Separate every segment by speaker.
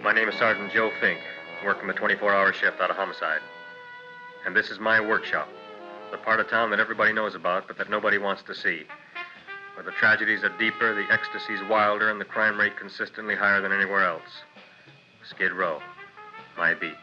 Speaker 1: My name is Sergeant Joe Fink, working a 24-hour shift out of homicide. And this is my workshop, the part of town that everybody knows about, but that nobody wants to see. Where the tragedies are deeper, the ecstasy's wilder, and the crime rate consistently higher than anywhere else. Skid Row, my beat.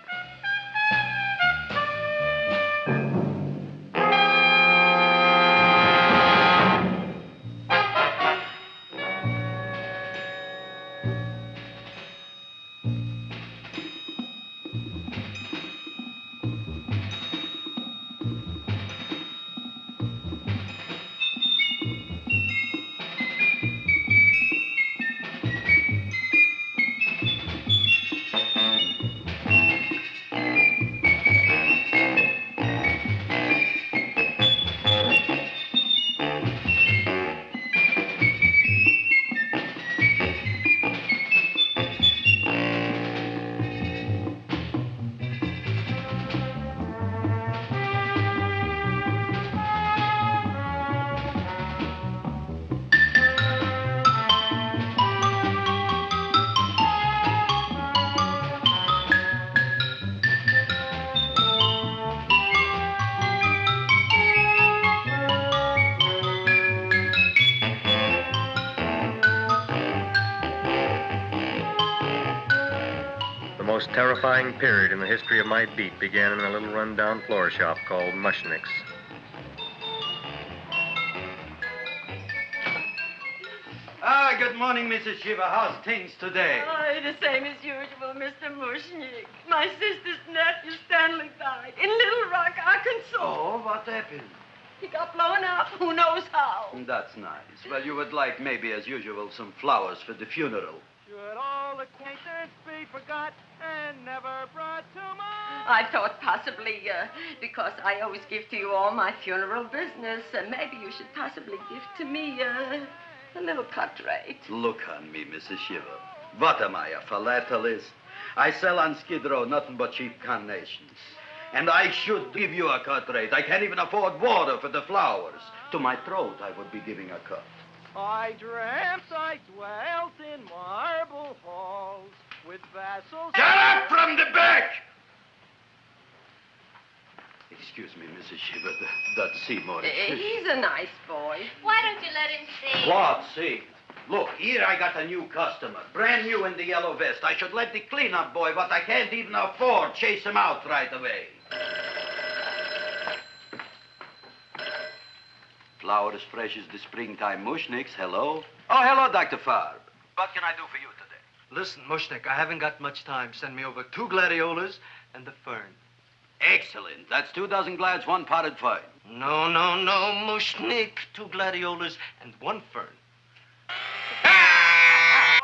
Speaker 1: The most terrifying period in the history of my beat began in a little run-down floor shop called Mushnick's.
Speaker 2: Good morning, Mrs. Shiva. How's things today?
Speaker 3: Oh, the same as usual, Mr. Mushnick. My sister's nephew, Stanley, died in Little Rock, Arkansas.
Speaker 2: Oh, what happened?
Speaker 3: He got blown up. Who knows how?
Speaker 2: That's nice. Well, you would like, maybe as usual, some flowers for the funeral.
Speaker 4: Should all acquaintance be forgot and never brought to mind?
Speaker 3: I thought possibly, because I always give to you all my funeral business, maybe you should possibly give to me a little cut rate.
Speaker 2: Look on me, Mrs. Shiva. What am I, a philatelist? I sell on Skid Row nothing but cheap carnations. And I should give you a cut rate. I can't even afford water for the flowers. To my throat, I would be giving a cut.
Speaker 4: I dreamt I dwelt in marble halls with vassals...
Speaker 2: Get up from the back! Excuse me, Mrs. Shiva, that's Seymour.
Speaker 3: He's a nice boy.
Speaker 5: Why don't you let him see?
Speaker 2: What, see? Look, here I got a new customer, brand new in the yellow vest. I should let the cleanup boy, but I can't even afford, chase him out right away. Flowers fresh as the springtime, Mushnicks. Hello? Oh, hello, Dr. Farb. What can I do for you today?
Speaker 6: Listen, Mushnick, I haven't got much time. Send me over 2 gladiolas and the fern.
Speaker 2: Excellent. That's 2 dozen glads, 1 potted fern.
Speaker 6: No, Mushnick. 2 gladiolas and 1 fern.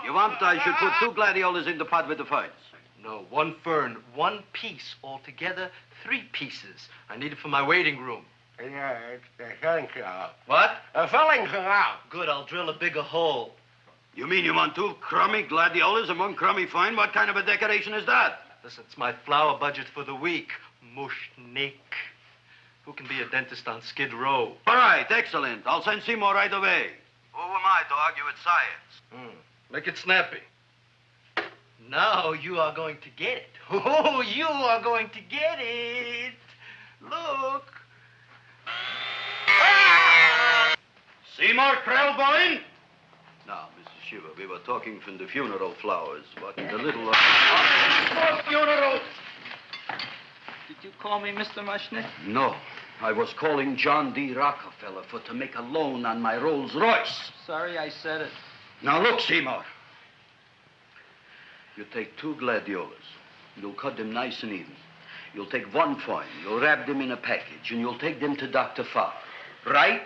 Speaker 2: You want I should put 2 gladiolas in the pot with the ferns?
Speaker 6: No, 1 fern, 1 piece. Altogether, 3 pieces. I need it for my waiting room.
Speaker 7: Yeah, it's the filling canal.
Speaker 6: What?
Speaker 7: A filling canal.
Speaker 6: Good, I'll drill a bigger hole.
Speaker 2: You mean you want 2 crummy gladiolas and 1 crummy fern? What kind of a decoration is that?
Speaker 6: Listen, it's my flower budget for the week. Mushnick. Who can be a dentist on Skid Row?
Speaker 2: All right, excellent. I'll send Seymour right away. Who am I to argue with science?
Speaker 6: Make it snappy. Now you are going to get it. Oh, you are going to get it. Look.
Speaker 2: Seymour Krelboin? Now, Mrs. Shiva, we were talking from the funeral flowers. What in the little...
Speaker 4: For funeral!
Speaker 8: Did you call me Mr. Mushnick?
Speaker 2: No. I was calling John D. Rockefeller for to make a loan on my Rolls Royce.
Speaker 8: Sorry I said it.
Speaker 2: Now, look, Seymour. You take 2 gladiolas. You'll cut them nice and even. You'll take 1 fern. You'll wrap them in a package, and you'll take them to Dr. Farr. Right?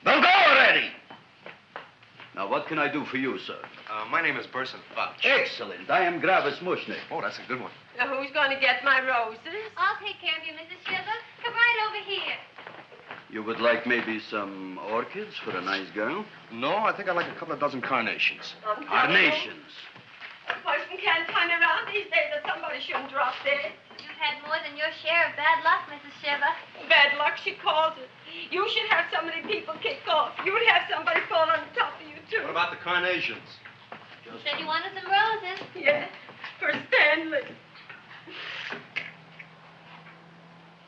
Speaker 2: Well, go already! Now, what can I do for you, sir?
Speaker 1: My name is Burson Fouch.
Speaker 2: Excellent. I am Gravis Mushnick.
Speaker 1: Oh, that's a good one.
Speaker 3: Who's going to get my roses?
Speaker 5: I'll take care of you, Mrs. Shiva. Come right over here.
Speaker 2: You would like maybe some orchids for a nice girl?
Speaker 1: No, I think I'd like a couple of dozen carnations.
Speaker 2: Carnations.
Speaker 3: A person can't turn around these days that somebody shouldn't drop dead.
Speaker 5: You've had more than your share of bad luck, Mrs. Shiva.
Speaker 3: Bad luck, she calls it. You should have so many people kick off. You'd have somebody fall on top of you, too.
Speaker 1: What about the carnations?
Speaker 5: Said you wanted some roses.
Speaker 3: Yes, for Stanley.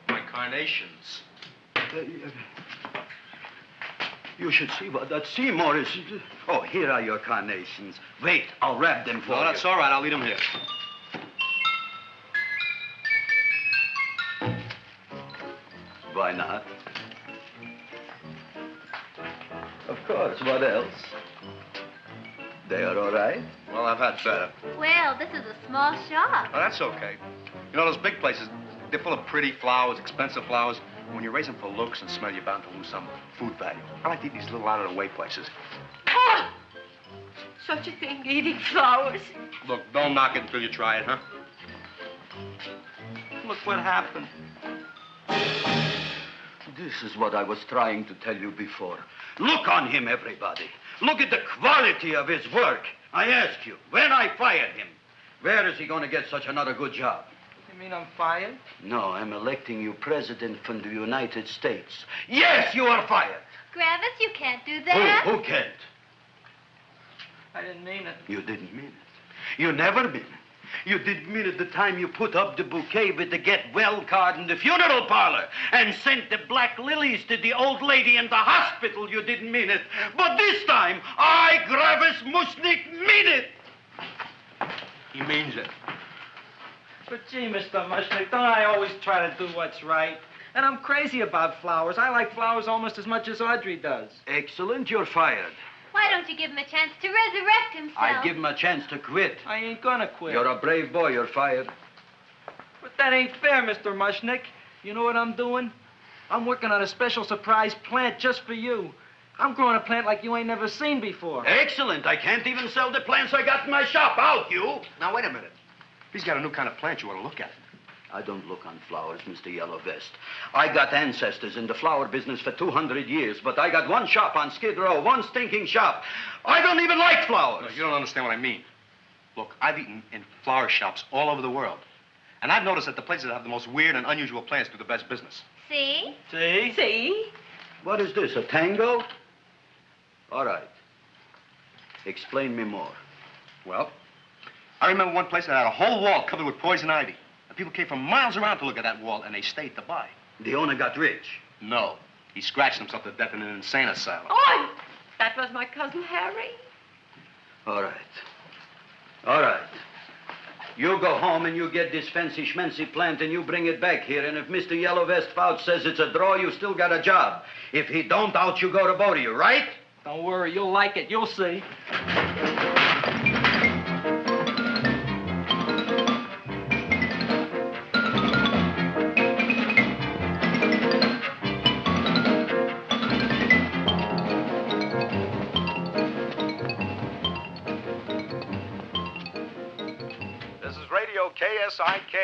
Speaker 9: My carnations.
Speaker 2: You should see what that Seymour is. Oh, here are your carnations. Wait, I'll wrap them for you.
Speaker 9: No, that's all right. I'll leave them here.
Speaker 2: Why not? Of course, what else? They are all right?
Speaker 9: Well, I've had better.
Speaker 5: Well, this is a small shop.
Speaker 9: Oh, that's okay. You know, those big places, they're full of pretty flowers, expensive flowers. When you raise them for looks and smell, you're bound to lose some food value. I like to eat these little out-of-the-way places.
Speaker 3: Oh! Such a thing, eating flowers.
Speaker 9: Look, don't knock it until you try it, huh?
Speaker 8: Look what happened.
Speaker 2: This is what I was trying to tell you before. Look on him, everybody. Look at the quality of his work. I ask you, when I fired him, where is he going to get such another good job?
Speaker 8: You mean I'm fired?
Speaker 2: No, I'm electing you president from the United States. Yes, you are fired.
Speaker 5: Gravis, you can't do that.
Speaker 2: Who can't?
Speaker 8: I didn't mean it.
Speaker 2: You didn't mean it. You never mean it. You didn't mean it the time you put up the bouquet with the get well card in the funeral parlor and sent the black lilies to the old lady in the hospital. You didn't mean it. But this time, I, Gravis Mushnik, mean it.
Speaker 9: He means it.
Speaker 8: But gee, Mr. Mushnick, don't I always try to do what's right? And I'm crazy about flowers. I like flowers almost as much as Audrey does.
Speaker 2: Excellent, you're fired.
Speaker 5: Why don't you give him a chance to resurrect himself?
Speaker 2: I give him a chance to quit.
Speaker 8: I ain't gonna quit.
Speaker 2: You're a brave boy, you're fired.
Speaker 8: But that ain't fair, Mr. Mushnick. You know what I'm doing? I'm working on a special surprise plant just for you. I'm growing a plant like you ain't never seen before.
Speaker 2: Excellent. I can't even sell the plants I got in my shop. Out, you.
Speaker 9: Now, wait a minute. He's got a new kind of plant you ought to look at.
Speaker 2: I don't look on flowers, Mr. Yellow Vest. I got ancestors in the flower business for 200 years, but I got one shop on Skid Row, one stinking shop. I don't even like flowers.
Speaker 9: No, you don't understand what I mean. Look, I've eaten in flower shops all over the world. And I've noticed that the places that have the most weird and unusual plants do the best business.
Speaker 5: See?
Speaker 8: See?
Speaker 3: See?
Speaker 2: What is this, a tango? All right. Explain me more.
Speaker 9: Well, I remember one place that had a whole wall covered with poison ivy. And people came from miles around to look at that wall, and they stayed to buy.
Speaker 2: The owner got rich.
Speaker 9: No. He scratched himself to death in an insane asylum.
Speaker 3: Oh, that was my cousin Harry.
Speaker 2: All right. All right. You go home and you get this fancy schmancy plant and you bring it back here. And if Mr. Yellow Vest Fouch says it's a draw, you still got a job. If he don't, out you go to both of you, right?
Speaker 8: Don't worry, you'll like it. You'll see.
Speaker 10: KSIK.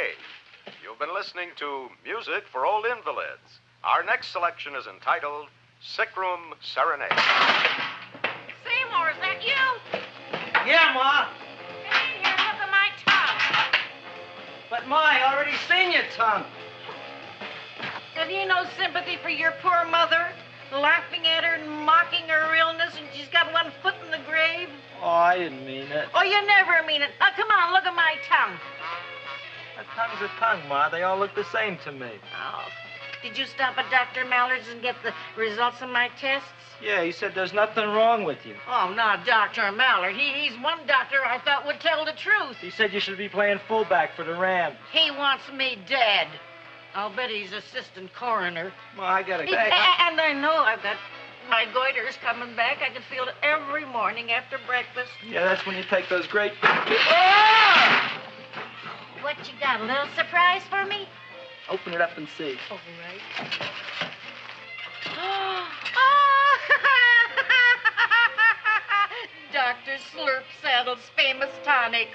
Speaker 10: You've been listening to Music for Old Invalids. Our next selection is entitled Sick Room Serenade.
Speaker 11: Seymour, is that you?
Speaker 8: Yeah, Ma.
Speaker 11: Come in here and look at my tongue.
Speaker 8: But, Ma, I already seen your tongue.
Speaker 11: Have you no sympathy for your poor mother? Laughing at her and mocking her illness, and she's got one foot in the grave?
Speaker 8: Oh, I didn't mean it.
Speaker 11: Oh, you never mean it. Now, come on, look at my tongue.
Speaker 8: A tongue's a tongue, Ma. They all look the same to me.
Speaker 11: Oh, did you stop at Dr. Mallard's and get the results of my tests?
Speaker 8: Yeah, he said there's nothing wrong with you.
Speaker 11: Oh, not Dr. Mallard. He's one doctor I thought would tell the truth.
Speaker 8: He said you should be playing fullback for the Rams.
Speaker 11: He wants me dead. I'll bet he's assistant coroner.
Speaker 8: Ma, I gotta go.
Speaker 11: And I know I've got my goiters coming back. I can feel it every morning after breakfast.
Speaker 8: Yeah, that's when you take those great...
Speaker 5: What you got, a little surprise for me?
Speaker 8: Open it up and see.
Speaker 11: All right. Dr. Slurp Saddle's famous tonic.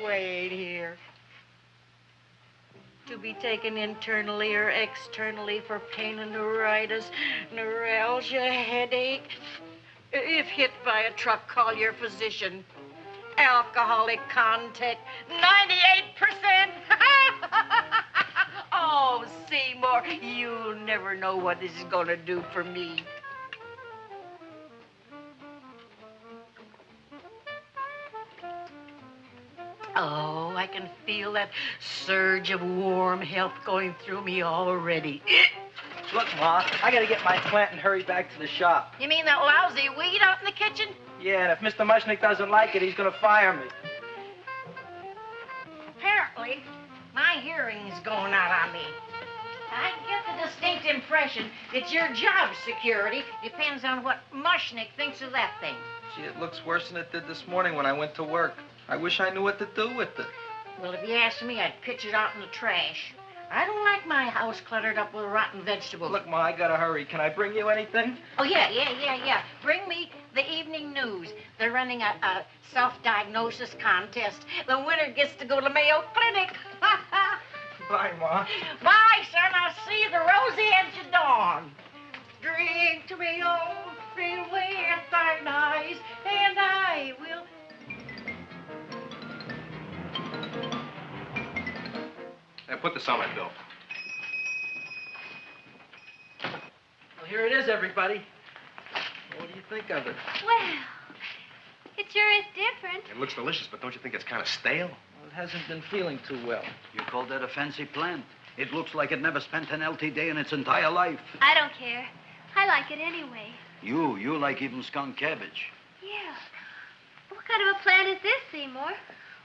Speaker 11: Wait here. To be taken internally or externally for pain and neuritis, neuralgia, headache. If hit by a truck, call your physician. Alcoholic contact, 98%. Oh, Seymour, you'll never know what this is going to do for me. Oh, I can feel that surge of warm health going through me already.
Speaker 8: Look, Ma, I gotta get my plant and hurry back to the shop.
Speaker 11: You mean that lousy weed out in the kitchen?
Speaker 8: Yeah, and if Mr. Mushnick doesn't like it, he's gonna fire me.
Speaker 11: Apparently, my hearing's going out on me. I get the distinct impression that your job security depends on what Mushnick thinks of that thing.
Speaker 8: Gee, it looks worse than it did this morning when I went to work. I wish I knew what to do with it.
Speaker 11: Well, if you asked me, I'd pitch it out in the trash. I don't like my house cluttered up with rotten vegetables.
Speaker 8: Look, Ma, I gotta hurry. Can I bring you anything?
Speaker 11: Oh, yeah. Bring me the evening news. They're running a self-diagnosis contest. The winner gets to go to Mayo Clinic.
Speaker 8: Bye, Ma.
Speaker 11: Bye, son. I'll see you the rosy edge of dawn. Drink to me, old, feel with thine eyes, and I will...
Speaker 9: Hey, put this on my bill.
Speaker 8: Well, here it is, everybody. What do you think of it?
Speaker 5: Well, it sure is different.
Speaker 9: It looks delicious, but don't you think it's kind of stale?
Speaker 8: Well, it hasn't been feeling too well.
Speaker 2: You call that a fancy plant? It looks like it never spent an LT day in its entire life.
Speaker 5: I don't care. I like it anyway.
Speaker 2: You like even skunk cabbage.
Speaker 5: Yeah. What kind of a plant is this, Seymour?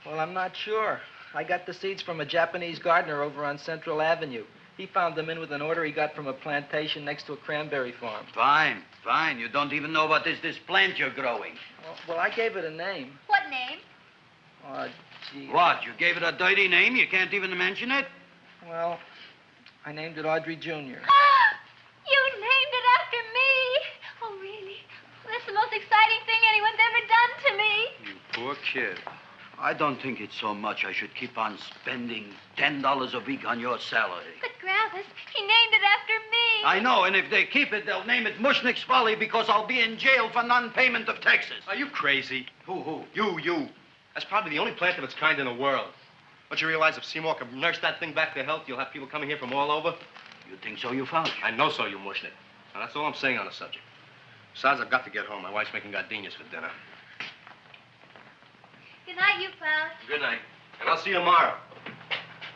Speaker 8: Well, I'm not sure. I got the seeds from a Japanese gardener over on Central Avenue. He found them in with an order he got from a plantation next to a cranberry farm.
Speaker 2: Fine. You don't even know what is this plant you're growing.
Speaker 8: Well, I gave it a name.
Speaker 5: What name?
Speaker 8: Oh, gee.
Speaker 2: What, you gave it a dirty name? You can't even mention it?
Speaker 8: Well, I named it Audrey Jr.
Speaker 5: You named it after me. Oh, really? Well, that's the most exciting thing anyone's ever done to me.
Speaker 9: You poor kid.
Speaker 2: I don't think it's so much I should keep on spending $10 a week on your salary.
Speaker 5: But, Gravis, he named it after me.
Speaker 2: I know, and if they keep it, they'll name it Mushnick's Folly because I'll be in jail for non-payment of taxes.
Speaker 9: Are you crazy?
Speaker 2: Who?
Speaker 9: You. That's probably the only plant of its kind in the world. Don't you realize if Seymour can nurse that thing back to health, you'll have people coming here from all over?
Speaker 2: You think so, you found?
Speaker 9: I know so, you Mushnick. Now, that's all I'm saying on the subject. Besides, I've got to get home. My wife's making gardenias for dinner.
Speaker 5: Good night, you pal.
Speaker 9: Good night. And I'll see you tomorrow.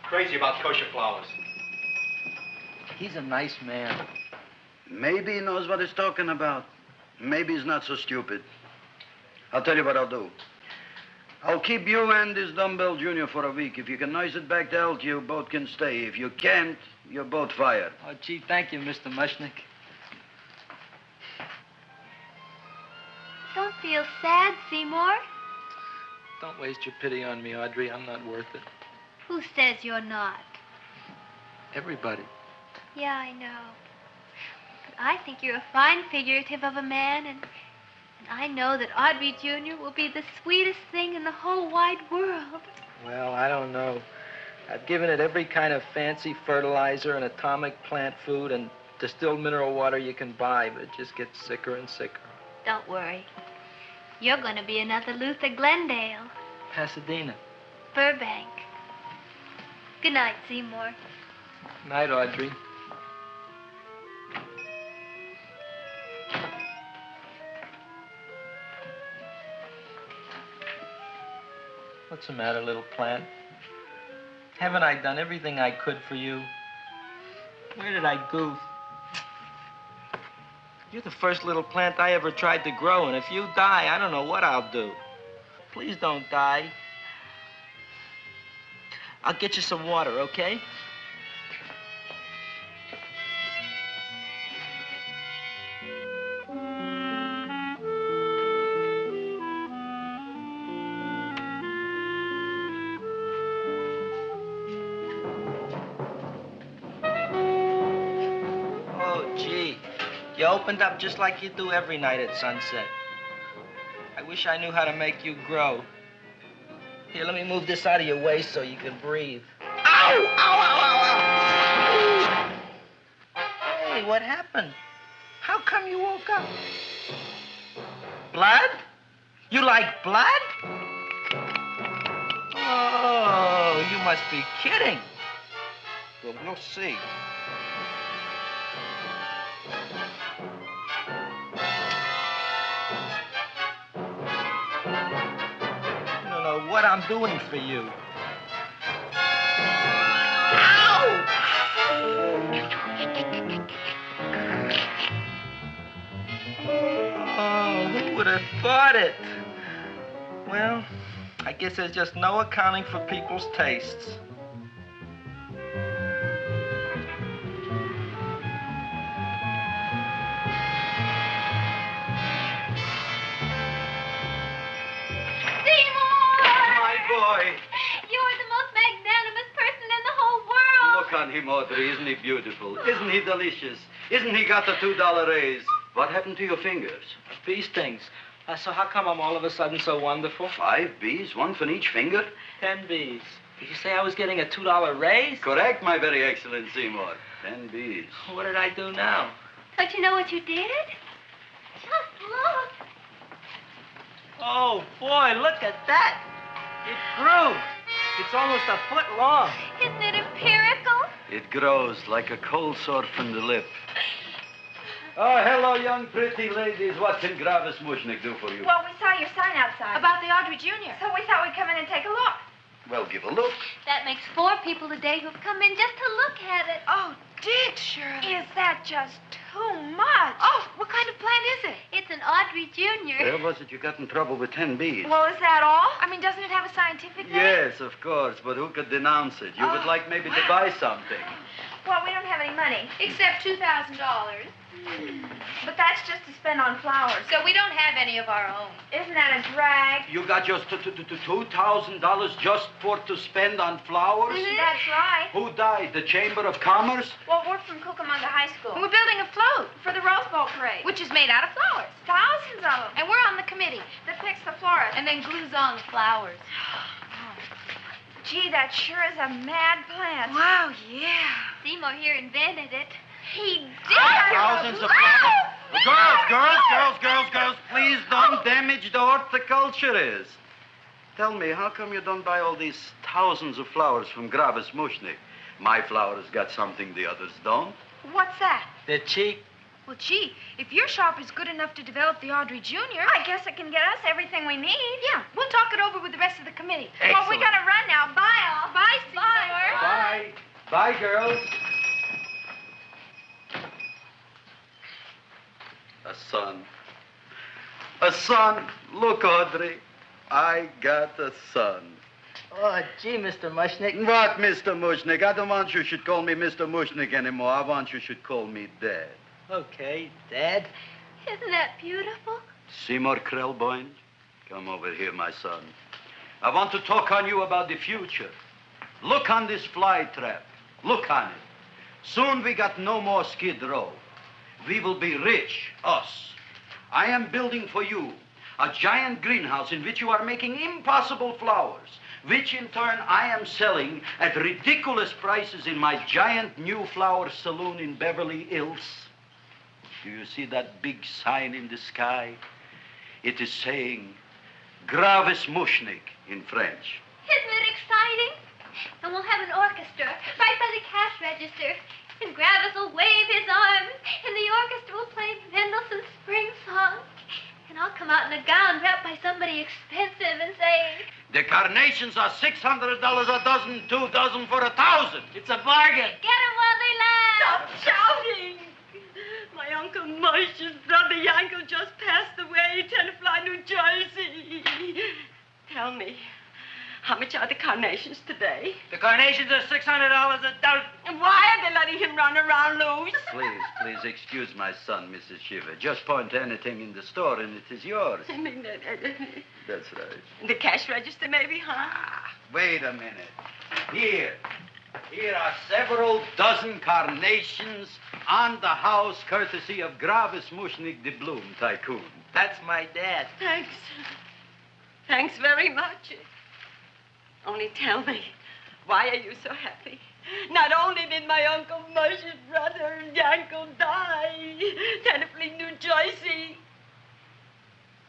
Speaker 9: Crazy about kosher flowers.
Speaker 8: He's a nice man.
Speaker 2: Maybe he knows what he's talking about. Maybe he's not so stupid. I'll tell you what I'll do. I'll keep you and this dumbbell junior for a week. If you can nurse it back to health, you both can stay. If you can't, you're both fired.
Speaker 8: Oh, gee, thank you, Mr. Mushnick.
Speaker 5: Don't feel sad, Seymour.
Speaker 8: Don't waste your pity on me, Audrey. I'm not worth it.
Speaker 5: Who says you're not?
Speaker 8: Everybody.
Speaker 5: Yeah, I know. But I think you're a fine figurative of a man, and I know that Audrey Jr. will be the sweetest thing in the whole wide world.
Speaker 8: Well, I don't know. I've given it every kind of fancy fertilizer and atomic plant food and distilled mineral water you can buy, but it just gets sicker and sicker.
Speaker 5: Don't worry. You're going to be another Luther Glendale.
Speaker 8: Pasadena.
Speaker 5: Burbank. Good night, Seymour.
Speaker 8: Night, Audrey. What's the matter, little plant? Haven't I done everything I could for you? Where did I goof? You're the first little plant I ever tried to grow, and if you die, I don't know what I'll do. Please don't die. I'll get you some water, okay? You opened up just like you do every night at sunset. I wish I knew how to make you grow. Here, let me move this out of your way so you can breathe. Ow! Ow, ow, ow, ow! Hey, what happened? How come you woke up? Blood? You like blood? Oh, you must be kidding. Well, we'll see. What what I'm doing for you. Oh, who would have thought it? Well, I guess there's just no accounting for people's tastes.
Speaker 2: Boy.
Speaker 5: You're the most magnanimous person in the whole world.
Speaker 2: Look on him, Audrey. Isn't he beautiful? Isn't he delicious? Isn't he got the $2 raise? What happened to your fingers?
Speaker 8: These things. So how come I'm all of a sudden so wonderful?
Speaker 2: 5 B's, one for each finger?
Speaker 8: 10 B's. Did you say I was getting a $2 raise?
Speaker 2: Correct, my very excellent Seymour. 10 B's.
Speaker 8: What did I do now?
Speaker 5: Don't you know what you did? Just look.
Speaker 8: Oh, boy, look at that. It grew. It's almost a foot long.
Speaker 5: Isn't it empirical?
Speaker 2: It grows like a cold sore from the lip. Oh, hello, young pretty ladies. What can Gravis Mushnik do for you?
Speaker 12: Well, we saw your sign outside.
Speaker 5: About the Audrey Jr.
Speaker 12: So we thought we'd come in and take a look.
Speaker 2: Well, give a look.
Speaker 5: That makes 4 people today who've come in just to look at it.
Speaker 12: Oh, Dick, Shirley. Is that just too much? Oh, what kind of plant is it?
Speaker 5: It's an Audrey Jr.
Speaker 2: Where was it you got in trouble with 10 B's?
Speaker 12: Well, is that all? I mean, doesn't it have a scientific name?
Speaker 2: Yes, of course, but who could denounce it? You would like maybe to buy something.
Speaker 12: Well, we don't have any money.
Speaker 5: Except $2,000.
Speaker 12: But that's just to spend on flowers.
Speaker 5: So we don't have any of our own.
Speaker 12: Isn't that a drag?
Speaker 2: You got just $2,000 just to spend on flowers?
Speaker 12: Mm-hmm. That's right.
Speaker 2: Who died? The Chamber of Commerce?
Speaker 12: Well, we're from Cucamonga High School.
Speaker 5: We're building a float
Speaker 12: For the Rose Bowl parade.
Speaker 5: which is made out of flowers.
Speaker 12: Thousands of them.
Speaker 5: And we're on the committee
Speaker 12: That picks the florist.
Speaker 5: and then glues on the flowers.
Speaker 12: Gee, that sure is a mad plant.
Speaker 5: Wow, yeah. Seymour here invented it.
Speaker 12: He did.
Speaker 2: Thousands of flowers. Girls, please don't damage the horticulturist. Tell me, how come you don't buy all these thousands of flowers from Gravis Mushnik? My flowers got something the others don't.
Speaker 12: What's that?
Speaker 8: They're cheap.
Speaker 12: Well, gee, if your shop is good enough to develop the Audrey Jr., I guess it can get us everything we need.
Speaker 5: Yeah, we'll talk it over with the rest of the committee.
Speaker 12: Well, we gotta run now. Bye, all.
Speaker 5: Bye, Seymour.
Speaker 2: Bye. Bye, girls. A son. A son. Look, Audrey. I got a son.
Speaker 8: Oh, gee, Mr. Mushnik.
Speaker 2: What, Mr. Mushnik? I don't want you should call me Mr. Mushnik anymore. I want you should call me Dad.
Speaker 8: Okay, Dad.
Speaker 5: Isn't that beautiful?
Speaker 2: Seymour Krelboin, come over here, my son. I want to talk on you about the future. Look on this fly trap. Look on it. Soon we got no more Skid Row. We will be rich, us. I am building for you a giant greenhouse in which you are making impossible flowers, which in turn I am selling at ridiculous prices in my giant new flower saloon in Beverly Hills. Do you see that big sign in the sky? It is saying, Gravis Mushnik in French.
Speaker 5: Isn't it exciting? And we'll have an orchestra right by the cash register. And Gravis will wave his arms, and the orchestra will play Mendelssohn's Spring Song. And I'll come out in a gown wrapped by somebody expensive and say,
Speaker 2: The carnations are $600 a dozen, 2 dozen for 1,000.
Speaker 8: It's a bargain.
Speaker 5: get 'em while they last.
Speaker 11: Stop shouting! My Uncle Moshe's brother Yankel just passed away, Tenafly, New Jersey. Tell me, how much are the carnations today?
Speaker 8: The carnations are $600 a dozen.
Speaker 11: And why are they letting him run around loose?
Speaker 2: Please excuse my son, Mrs. Shiver. Just point to anything in the store and it is yours.
Speaker 11: I mean,
Speaker 2: That's right.
Speaker 11: the cash register maybe, huh?
Speaker 2: Wait a minute. Here are several dozen carnations on the house, courtesy of Gravis Mushnik, the Bloom Tycoon.
Speaker 8: That's my dad.
Speaker 11: Thanks. Thanks very much. Only tell me, why are you so happy? Not only did my Uncle Moshe's brother Yankel die, Tenafly, New Jersey,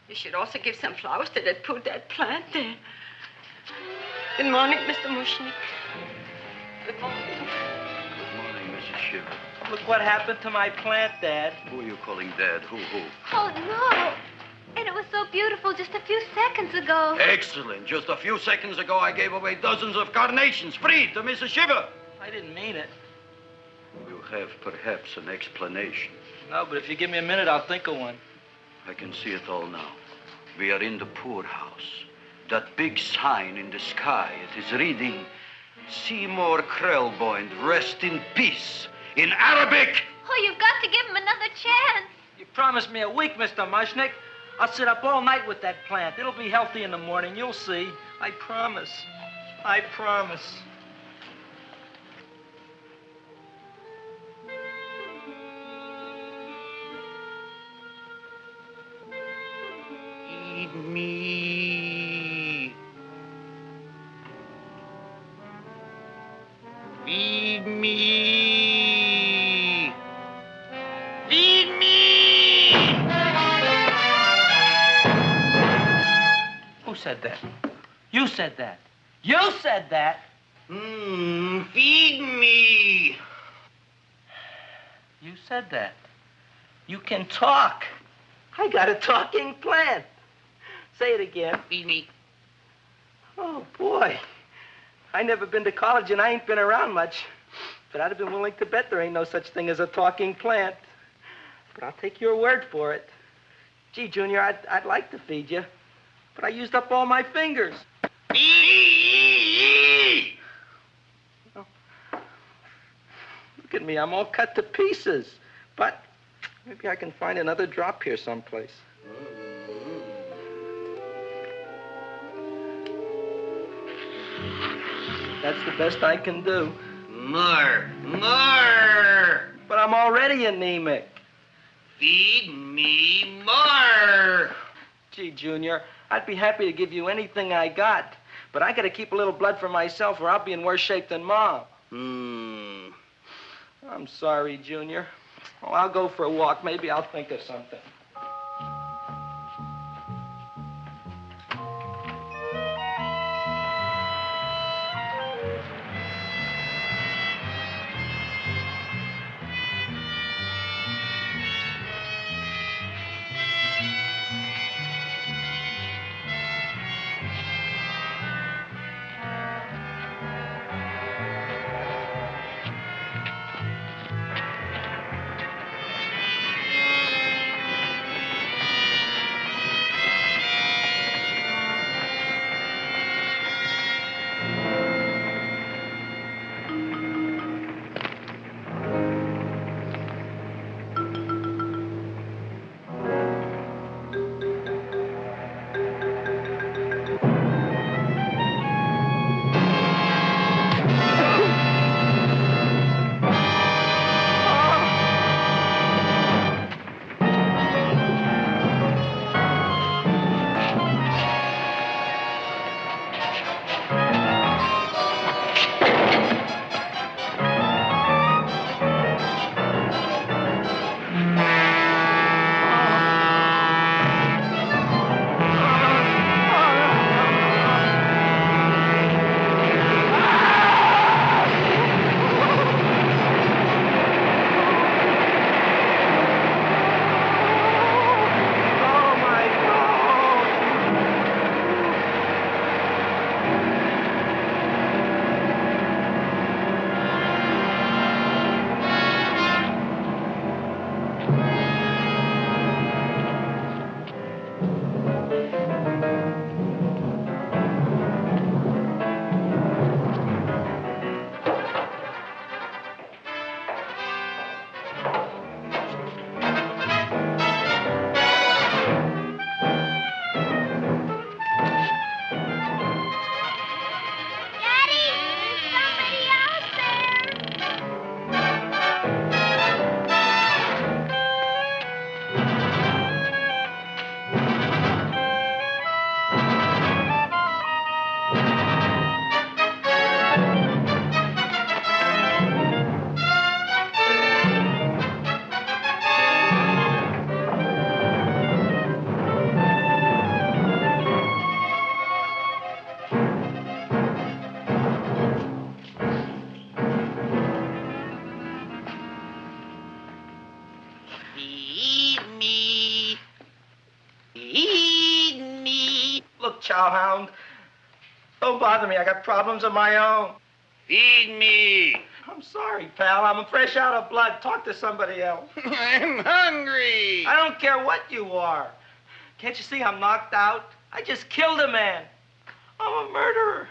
Speaker 11: you should also give some flowers to that poor dead plant there. Good morning, Mr. Mushnik. Good morning.
Speaker 2: Good morning, Mrs. Shiver.
Speaker 8: Look what happened to my plant, Dad.
Speaker 2: Who are you calling Dad? Who?
Speaker 5: Oh, no. And it was so beautiful just a few seconds ago.
Speaker 2: Excellent. Just a few seconds ago, I gave away dozens of carnations free to Mrs. Shiver.
Speaker 8: I didn't mean it.
Speaker 2: You have perhaps an explanation.
Speaker 8: No, but if you give me a minute, I'll think of one.
Speaker 2: I can see it all now. We are in the poorhouse. That big sign in the sky, it is reading, Seymour Krelboin, rest in peace, in Arabic.
Speaker 5: Oh, you've got to give him another chance.
Speaker 8: You promised me a week, Mr. Mushnick. I'll sit up all night with that plant. It'll be healthy in the morning. You'll see. I promise. I promise.
Speaker 2: Feed me. Feed me. Feed me.
Speaker 8: Who said that? You said that. You said that.
Speaker 2: Feed me.
Speaker 8: You said that. You can talk. I got a talking plant. Say it again.
Speaker 2: Feed me.
Speaker 8: Oh, boy. I never been to college and I ain't been around much. But I'd have been willing to bet there ain't no such thing as a talking plant. But I'll take your word for it. Gee, Junior, I'd like to feed you. But I used up all my fingers. Oh. Look at me. I'm all cut to pieces. But maybe I can find another drop here someplace. That's the best I can do.
Speaker 2: More. More.
Speaker 8: But I'm already anemic.
Speaker 2: Feed me more.
Speaker 8: Gee, Junior, I'd be happy to give you anything I got. But I got to keep a little blood for myself or I'll be in worse shape than Mom. I'm sorry, Junior. Oh, I'll go for a walk. Maybe I'll think of something. chowhound. Don't bother me. I got problems of my own.
Speaker 7: Feed me.
Speaker 8: I'm sorry, pal. I'm fresh out of blood. Talk to somebody else.
Speaker 7: I'm hungry.
Speaker 8: I don't care what you are. Can't you see I'm knocked out? I just killed a man. I'm a murderer.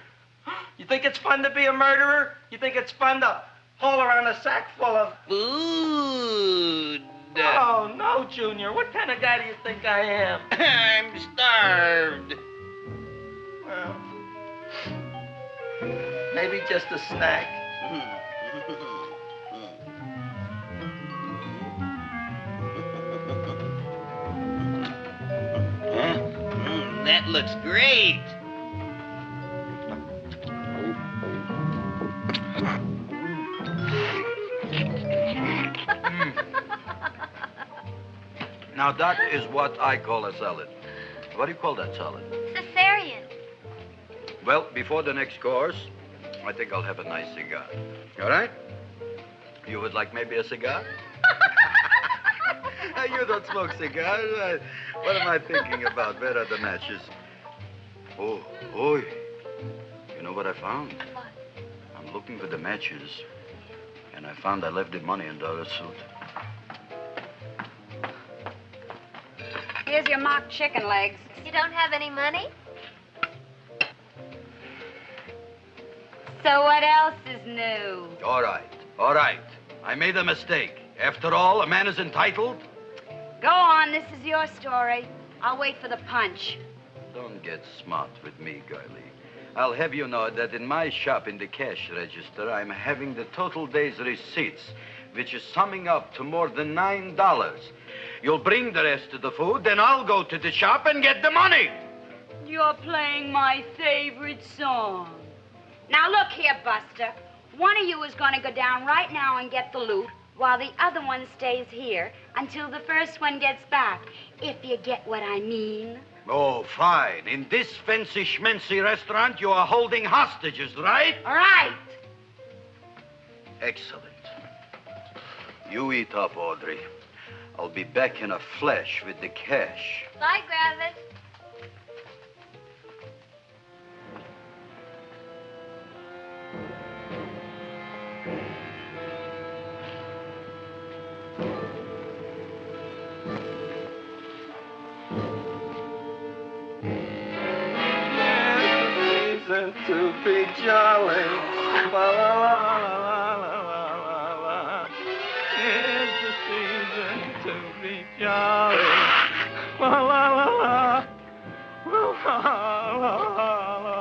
Speaker 8: You think it's fun to be a murderer? You think it's fun to haul around a sack full of
Speaker 7: food?
Speaker 8: Oh, no, Junior. What kind of guy do you think I am?
Speaker 7: I'm starved.
Speaker 8: Well, maybe just a snack.
Speaker 7: That looks great.
Speaker 2: Now, that is what I call a salad. What do you call that salad?
Speaker 5: Caesarean.
Speaker 2: Well, before the next course, I think I'll have a nice cigar. All right? You would like maybe a cigar? You don't smoke cigars. What am I thinking about? Where are the matches? Oh, you know what I found?
Speaker 5: What?
Speaker 2: I'm looking for the matches, and I found I left the money in Dora's suit.
Speaker 13: Here's your mock chicken legs.
Speaker 5: You don't have any money? So what else is new?
Speaker 2: All right. I made a mistake. After all, a man is entitled.
Speaker 13: Go on, this is your story. I'll wait for the punch.
Speaker 2: Don't get smart with me, girlie. I'll have you know that in my shop in the cash register, I'm having the total day's receipts, which is summing up to more than $9. You'll bring the rest of the food, then I'll go to the shop and get the money.
Speaker 13: You're playing my favorite song. Now, look here, Buster. One of you is going to go down right now and get the loot, while the other one stays here until the first one gets back, if you get what I mean.
Speaker 2: Oh, fine. In this fancy schmancy restaurant, you are holding hostages, right?
Speaker 13: All right.
Speaker 2: Excellent. You eat up, Audrey. I'll be back in a flash with the cash.
Speaker 5: Bye, Gravis.
Speaker 8: To be jolly, la la la la la la la. It's the season to be jolly, la la la la, la la la la.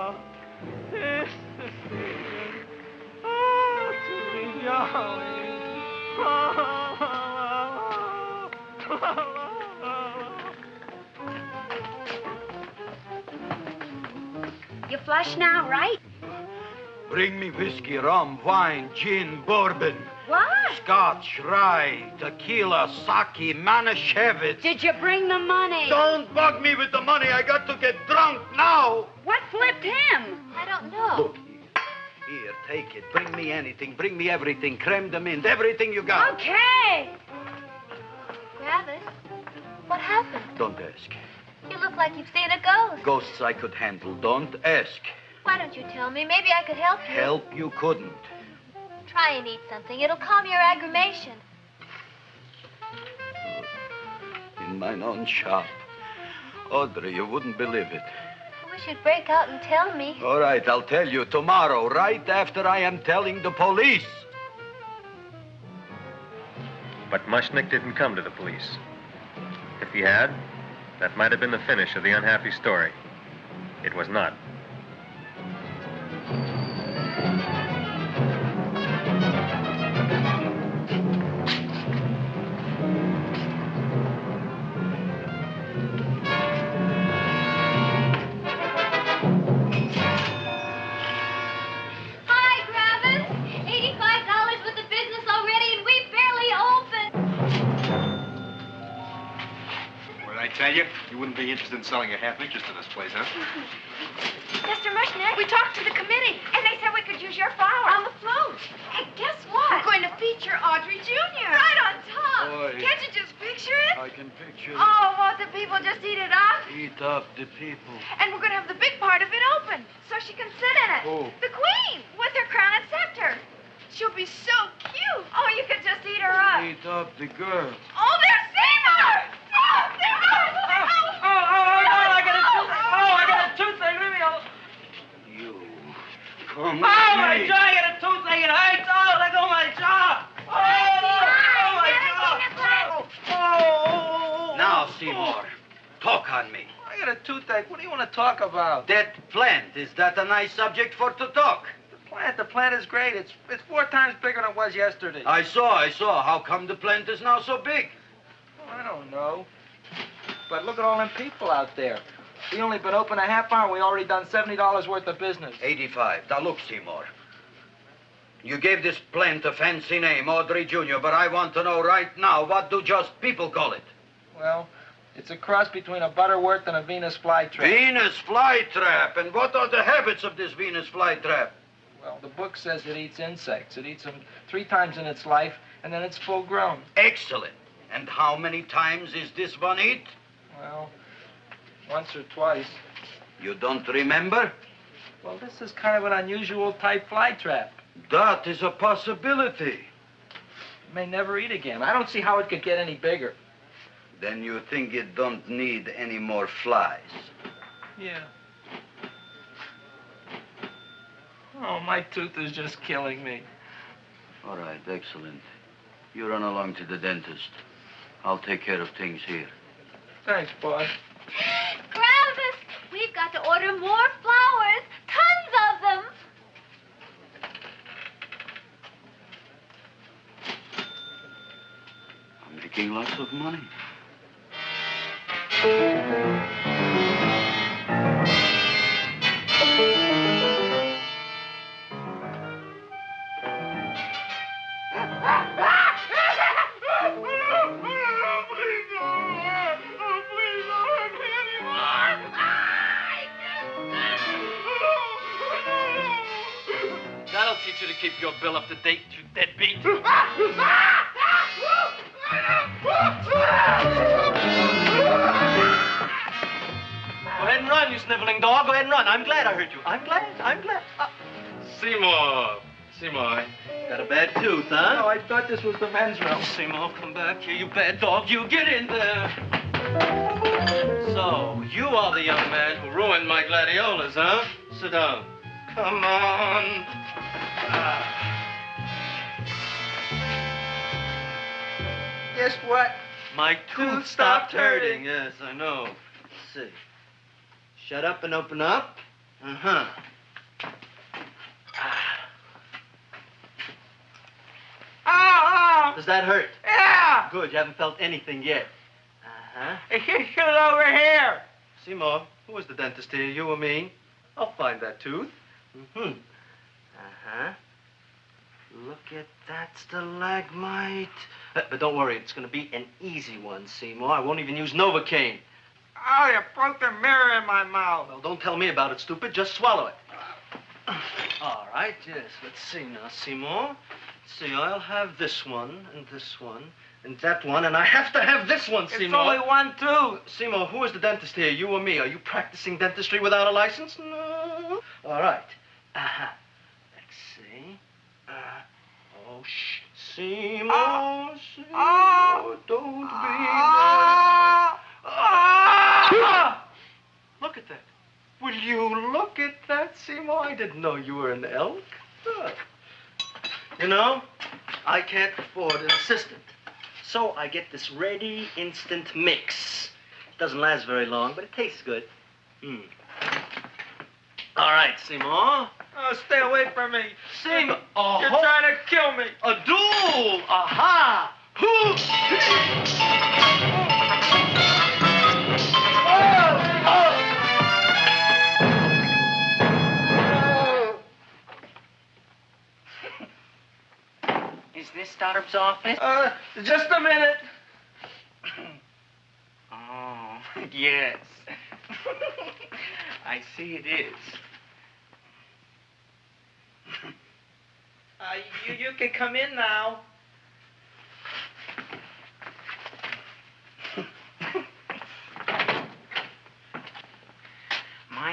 Speaker 8: It's the season to be jolly, la la la la la la.
Speaker 13: You flush now, right?
Speaker 2: Bring me whiskey, rum, wine, gin, bourbon.
Speaker 13: What?
Speaker 2: Scotch, rye, tequila, sake, Manischewitz.
Speaker 13: Did you bring the money?
Speaker 2: Don't bug me with the money. I got to get drunk now.
Speaker 13: What flipped him?
Speaker 5: I don't know.
Speaker 2: Look, here, take it. Bring me anything. Bring me everything. Creme de mint, everything you got.
Speaker 13: Okay.
Speaker 5: Gravis, what happened?
Speaker 2: Don't ask.
Speaker 5: You look like you've seen a ghost.
Speaker 2: Ghosts I could handle. Don't ask.
Speaker 5: Why don't you tell me? Maybe I could help you.
Speaker 2: Help you couldn't.
Speaker 5: Try and eat something. It'll calm your aggravation.
Speaker 2: In mine own shop. Audrey, you wouldn't believe it.
Speaker 5: I wish you'd break out and tell me.
Speaker 2: All right, I'll tell you tomorrow, right after I am telling the police.
Speaker 1: But Mushnick didn't come to the police. If he had, that might have been the finish of the unhappy story. It was not.
Speaker 5: Hi, Gravis. $85 with the business already, and we barely opened.
Speaker 9: What did I tell you? You wouldn't be interested in selling your half interest in this place, huh?
Speaker 12: Mr. Mushnick, we talked to the committee, and they said we could use your flower on the float. Hey, guess what? We're going to feature Audrey Jr. Right on top.
Speaker 2: Boy.
Speaker 12: Can't you just picture it?
Speaker 2: I can picture it.
Speaker 12: Oh, won't it the people just eat it up?
Speaker 2: Eat up the people.
Speaker 12: And we're going to have the big part of it open, so she can sit in it.
Speaker 2: Who?
Speaker 12: The queen, with her crown and scepter. She'll be so cute. Oh, you could just eat her up.
Speaker 2: Eat up the girl.
Speaker 12: Oh, there's Seymour! Oh, Seymour!
Speaker 8: I got a toothache. Leave me alone.
Speaker 2: You. Come
Speaker 8: Oh, my
Speaker 2: with me.
Speaker 8: jaw, I got a toothache. It hurts. Oh, let go of my jaw. Oh.
Speaker 2: Now, Seymour, talk on me.
Speaker 8: I got a toothache. What do you want to talk about?
Speaker 2: That plant, is that a nice subject for to talk?
Speaker 8: The plant is great. It's 4 times bigger than it was yesterday.
Speaker 2: I saw. How come the plant is now so big?
Speaker 8: Oh, I don't know. But look at all them people out there. We only been open a half hour. We already done $70 worth of business.
Speaker 2: 85. Now, look, Seymour. You gave this plant a fancy name, Audrey Jr., but I want to know right now, what do just people call it?
Speaker 8: Well, it's a cross between a Butterworth and a Venus flytrap.
Speaker 2: Venus flytrap. And what are the habits of this Venus flytrap?
Speaker 8: Well, the book says it eats insects. It eats them 3 times in its life, and then it's full grown.
Speaker 2: Excellent. And how many times is this one eat?
Speaker 8: Well, once or twice.
Speaker 2: You don't remember?
Speaker 8: Well, this is kind of an unusual type flytrap.
Speaker 2: That is a possibility.
Speaker 8: It may never eat again. I don't see how it could get any bigger.
Speaker 2: Then you think it don't need any more flies?
Speaker 8: Yeah. Oh, my tooth is just killing me.
Speaker 2: All right, excellent. You run along to the dentist. I'll take care of things here.
Speaker 8: Thanks, boss.
Speaker 5: Kravis, we've got to order more flowers. Tons of them.
Speaker 2: I'm making lots of money.
Speaker 8: That'll teach you to keep your bill up to date, you deadbeat. Go ahead and run, you sniveling dog. Go ahead and run. I'm glad I hurt you. I'm glad.
Speaker 14: Seymour, got a bad tooth, huh?
Speaker 8: No, I thought this was the men's room.
Speaker 14: Seymour, come back here, you bad dog. You get in there. So, you are the young man who ruined my gladiolas, huh? Sit down. Come on.
Speaker 8: Guess what?
Speaker 14: My tooth stopped hurting. Yes, I know. Let's see. Shut up and open up. Uh-huh.
Speaker 8: Oh!
Speaker 14: Does that hurt?
Speaker 8: Yeah!
Speaker 14: Good, you haven't felt anything yet. Uh-huh.
Speaker 8: It's over here.
Speaker 14: Seymour, who was the dentist here, you or me? I'll find that tooth. Mm-hmm. Uh-huh. Look at that stalagmite. But don't worry, it's going to be an easy one, Seymour. I won't even use Novocaine.
Speaker 8: Oh, you broke the mirror in my mouth.
Speaker 14: Well, don't tell me about it, stupid. Just swallow it. All right, yes. Let's see now, Seymour. Let's see, I'll have this one, and that one, and I have to have this one, Seymour.
Speaker 8: It's only one tooth.
Speaker 14: Seymour, who is the dentist here, you or me? Are you practicing dentistry without a license? No. All right. Uh-huh. Let's see. Oh, shh. Seymour, Seymour, don't be Look at that. Will you look at that, Seymour? I didn't know you were an elk. You know, I can't afford an assistant. So I get this ready instant mix. It doesn't last very long, but it tastes good. All right, Seymour.
Speaker 8: Oh, stay away from me.
Speaker 14: Seymour.
Speaker 8: You're trying to kill me.
Speaker 14: A duel. Aha.
Speaker 15: Is this Stoddard's office?
Speaker 8: Just a minute.
Speaker 15: Oh, yes. I see it is.
Speaker 8: You can come in now.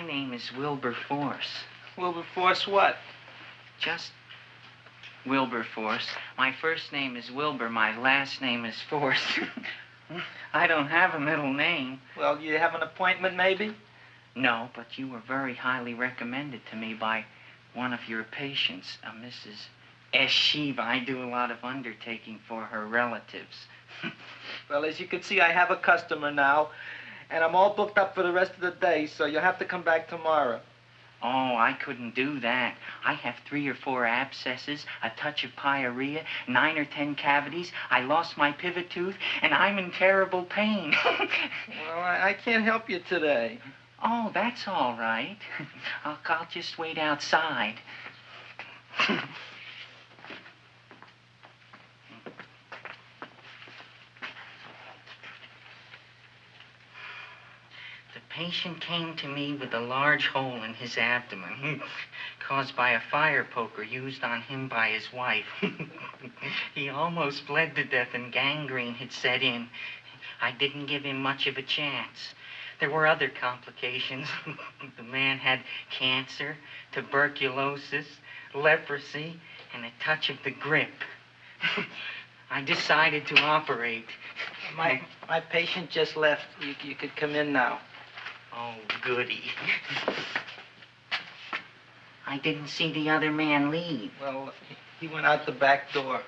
Speaker 15: name is Wilberforce.
Speaker 8: Wilberforce what?
Speaker 15: Just Wilberforce. My first name is Wilbur. My last name is Force. I don't have a middle name.
Speaker 8: Well, you have an appointment, maybe?
Speaker 15: No, but you were very highly recommended to me by one of your patients, Mrs. S. Shiva. I do a lot of undertaking for her relatives.
Speaker 8: Well, as you can see, I have a customer now, and I'm all booked up for the rest of the day, so you'll have to come back tomorrow.
Speaker 15: Oh, I couldn't do that. I have 3 or 4 abscesses, a touch of pyorrhea, 9 or 10 cavities. I lost my pivot tooth, and I'm in terrible pain.
Speaker 8: Well, I can't help you today.
Speaker 15: Oh, that's all right. I'll just wait outside. The patient came to me with a large hole in his abdomen, caused by a fire poker used on him by his wife. He almost bled to death and gangrene had set in. I didn't give him much of a chance. There were other complications. The man had cancer, tuberculosis, leprosy, and a touch of the grip. I decided to operate.
Speaker 8: My patient just left. You could come in now.
Speaker 15: Oh, goody. I didn't see the other man leave.
Speaker 8: Well, he went out the back door.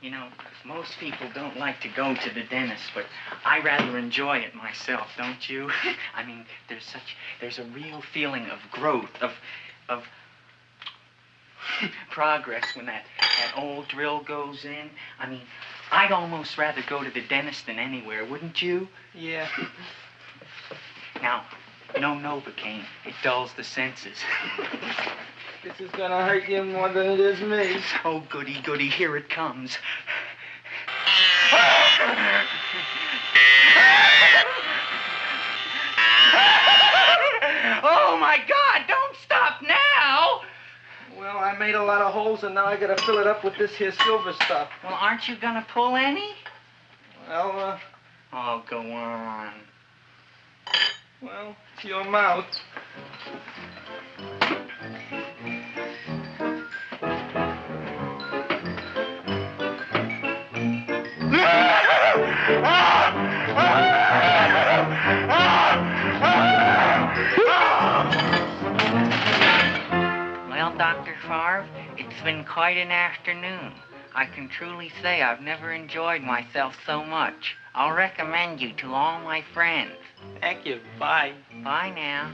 Speaker 15: You know, most people don't like to go to the dentist, but I rather enjoy it myself, don't you? I mean, there's a real feeling of growth, of progress when that old drill goes in. I mean, I'd almost rather go to the dentist than anywhere, wouldn't you?
Speaker 8: Yeah.
Speaker 15: Now, no Novocaine. It dulls the senses.
Speaker 8: This is gonna hurt you more than it is me.
Speaker 15: Oh, goody, goody, here it comes. Oh, my God, don't stop now!
Speaker 8: Well, I made a lot of holes, and now I gotta fill it up with this here silver stuff.
Speaker 15: Well, aren't you gonna pull any?
Speaker 8: Well,
Speaker 15: Oh, go on.
Speaker 8: Well, it's your mouth.
Speaker 15: Well, Dr. Favre, it's been quite an afternoon. I can truly say I've never enjoyed myself so much. I'll recommend you to all my friends.
Speaker 8: Thank you. Bye.
Speaker 15: Bye now.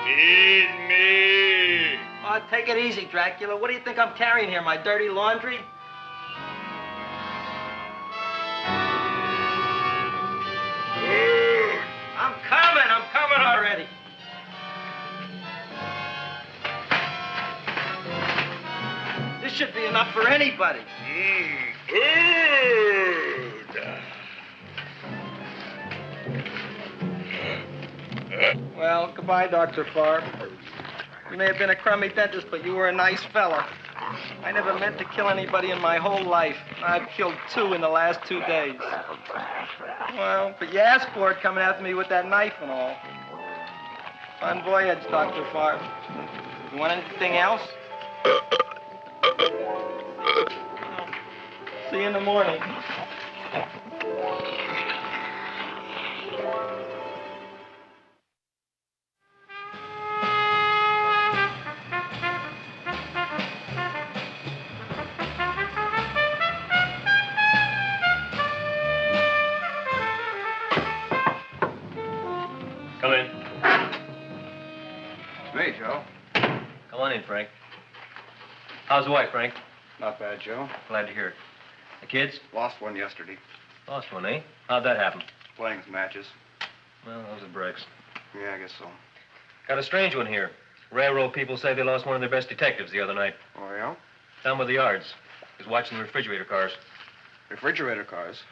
Speaker 16: Feed me.
Speaker 8: Oh, take it easy, Dracula. What do you think I'm carrying here, my dirty laundry? I'm coming already. This should be enough for anybody. Well, goodbye, Dr. Favre. You may have been a crummy dentist, but you were a nice fella. I never meant to kill anybody in my whole life. I've killed 2 in the last 2 days. Well, but you asked for it coming after me with that knife and all. Fun voyage, Dr. Favre. You want anything else? See you in the morning.
Speaker 1: Come in.
Speaker 9: Hey, Joe.
Speaker 1: Come on in, Frank. How's the wife, Frank?
Speaker 9: Not bad, Joe.
Speaker 1: Glad to hear it. The kids?
Speaker 9: Lost one yesterday.
Speaker 1: Lost one, eh? How'd that happen?
Speaker 9: Playing some matches.
Speaker 1: Well, those are breaks.
Speaker 9: Yeah, I guess so.
Speaker 1: Got a strange one here. Railroad people say they lost one of their best detectives the other night.
Speaker 9: Oh, yeah?
Speaker 1: Down by the yards. He was watching the refrigerator cars.
Speaker 9: Refrigerator cars?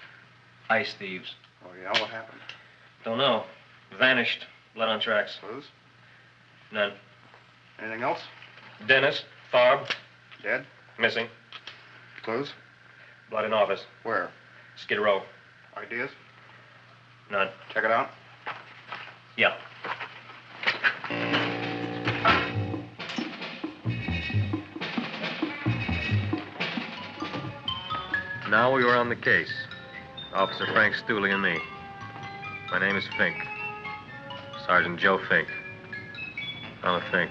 Speaker 1: Ice thieves.
Speaker 9: Oh, yeah? What happened?
Speaker 1: Don't know. Vanished. Blood on tracks.
Speaker 9: Clues?
Speaker 1: None.
Speaker 9: Anything else?
Speaker 1: Dennis. Farb.
Speaker 9: Dead?
Speaker 1: Missing.
Speaker 9: Clues?
Speaker 1: Blood in office.
Speaker 9: Where?
Speaker 1: Skid Row.
Speaker 9: Ideas?
Speaker 1: None.
Speaker 9: Check it out.
Speaker 1: Yeah. Now we were on the case. Officer Frank Stooley and me. My name is Fink. Sergeant Joe Fink. I'm a Fink.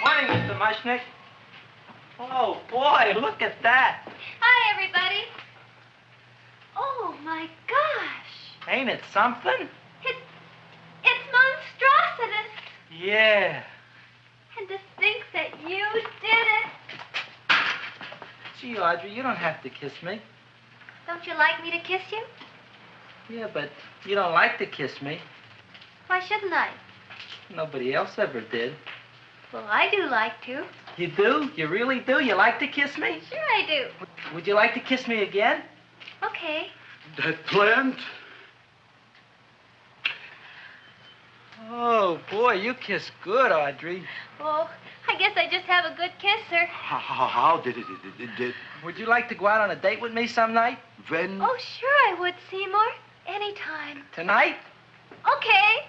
Speaker 8: Morning, Mr. Mushnick. Oh, boy, look at that.
Speaker 5: Hi, everybody. Oh, my gosh.
Speaker 8: Ain't it something?
Speaker 5: It's monstrositous.
Speaker 8: Yeah.
Speaker 5: And to think that you did it.
Speaker 8: Gee, Audrey, you don't have to kiss me.
Speaker 5: Don't you like me to kiss you?
Speaker 8: Yeah, but you don't like to kiss me.
Speaker 5: Why shouldn't I?
Speaker 8: Nobody else ever did.
Speaker 5: Well, I do like to.
Speaker 8: You do? You really do? You like to kiss me?
Speaker 5: Sure I do.
Speaker 8: Would you like to kiss me again?
Speaker 5: Okay.
Speaker 2: That plant?
Speaker 8: Oh, boy, you kiss good, Audrey.
Speaker 5: Oh, I guess I just have a good kisser.
Speaker 2: How did it?
Speaker 8: Would you like to go out on a date with me some night?
Speaker 2: When?
Speaker 5: Oh, sure I would, Seymour. Anytime.
Speaker 8: Tonight?
Speaker 5: Okay.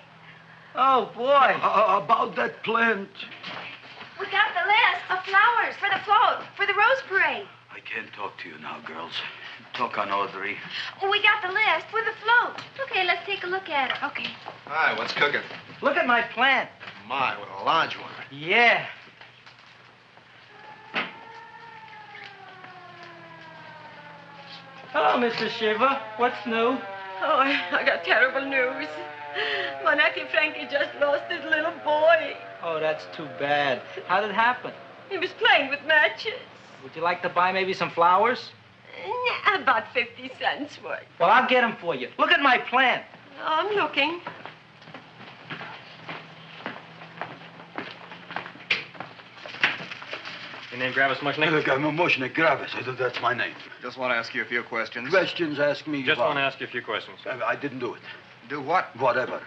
Speaker 8: Oh, boy.
Speaker 2: About that plant.
Speaker 12: We got the list of flowers for the float, for the rose parade.
Speaker 2: I can't talk to you now, girls. Talk on Audrey.
Speaker 12: We got the list for the float.
Speaker 5: Okay, let's take a look at it.
Speaker 12: Okay.
Speaker 9: Hi, what's cooking?
Speaker 8: Look at my plant.
Speaker 9: My, what a large one.
Speaker 8: Yeah. Hello, Mr. Shiva. What's new?
Speaker 3: Oh, I got terrible news. My nephew Frankie just lost his little boy.
Speaker 8: Oh, that's too bad. How did it happen?
Speaker 3: He was playing with matches.
Speaker 8: Would you like to buy maybe some flowers?
Speaker 3: About 50 cents worth.
Speaker 8: Well, I'll get them for you. Look at my plant.
Speaker 3: I'm looking.
Speaker 1: Your name Gravis Mushnick?
Speaker 2: I'm Mushnick Gravis. That's my name.
Speaker 9: Just want to ask you a few questions.
Speaker 2: Questions, ask me.
Speaker 1: Just want to ask you a few questions.
Speaker 2: I didn't do it.
Speaker 9: Do what?
Speaker 2: Whatever.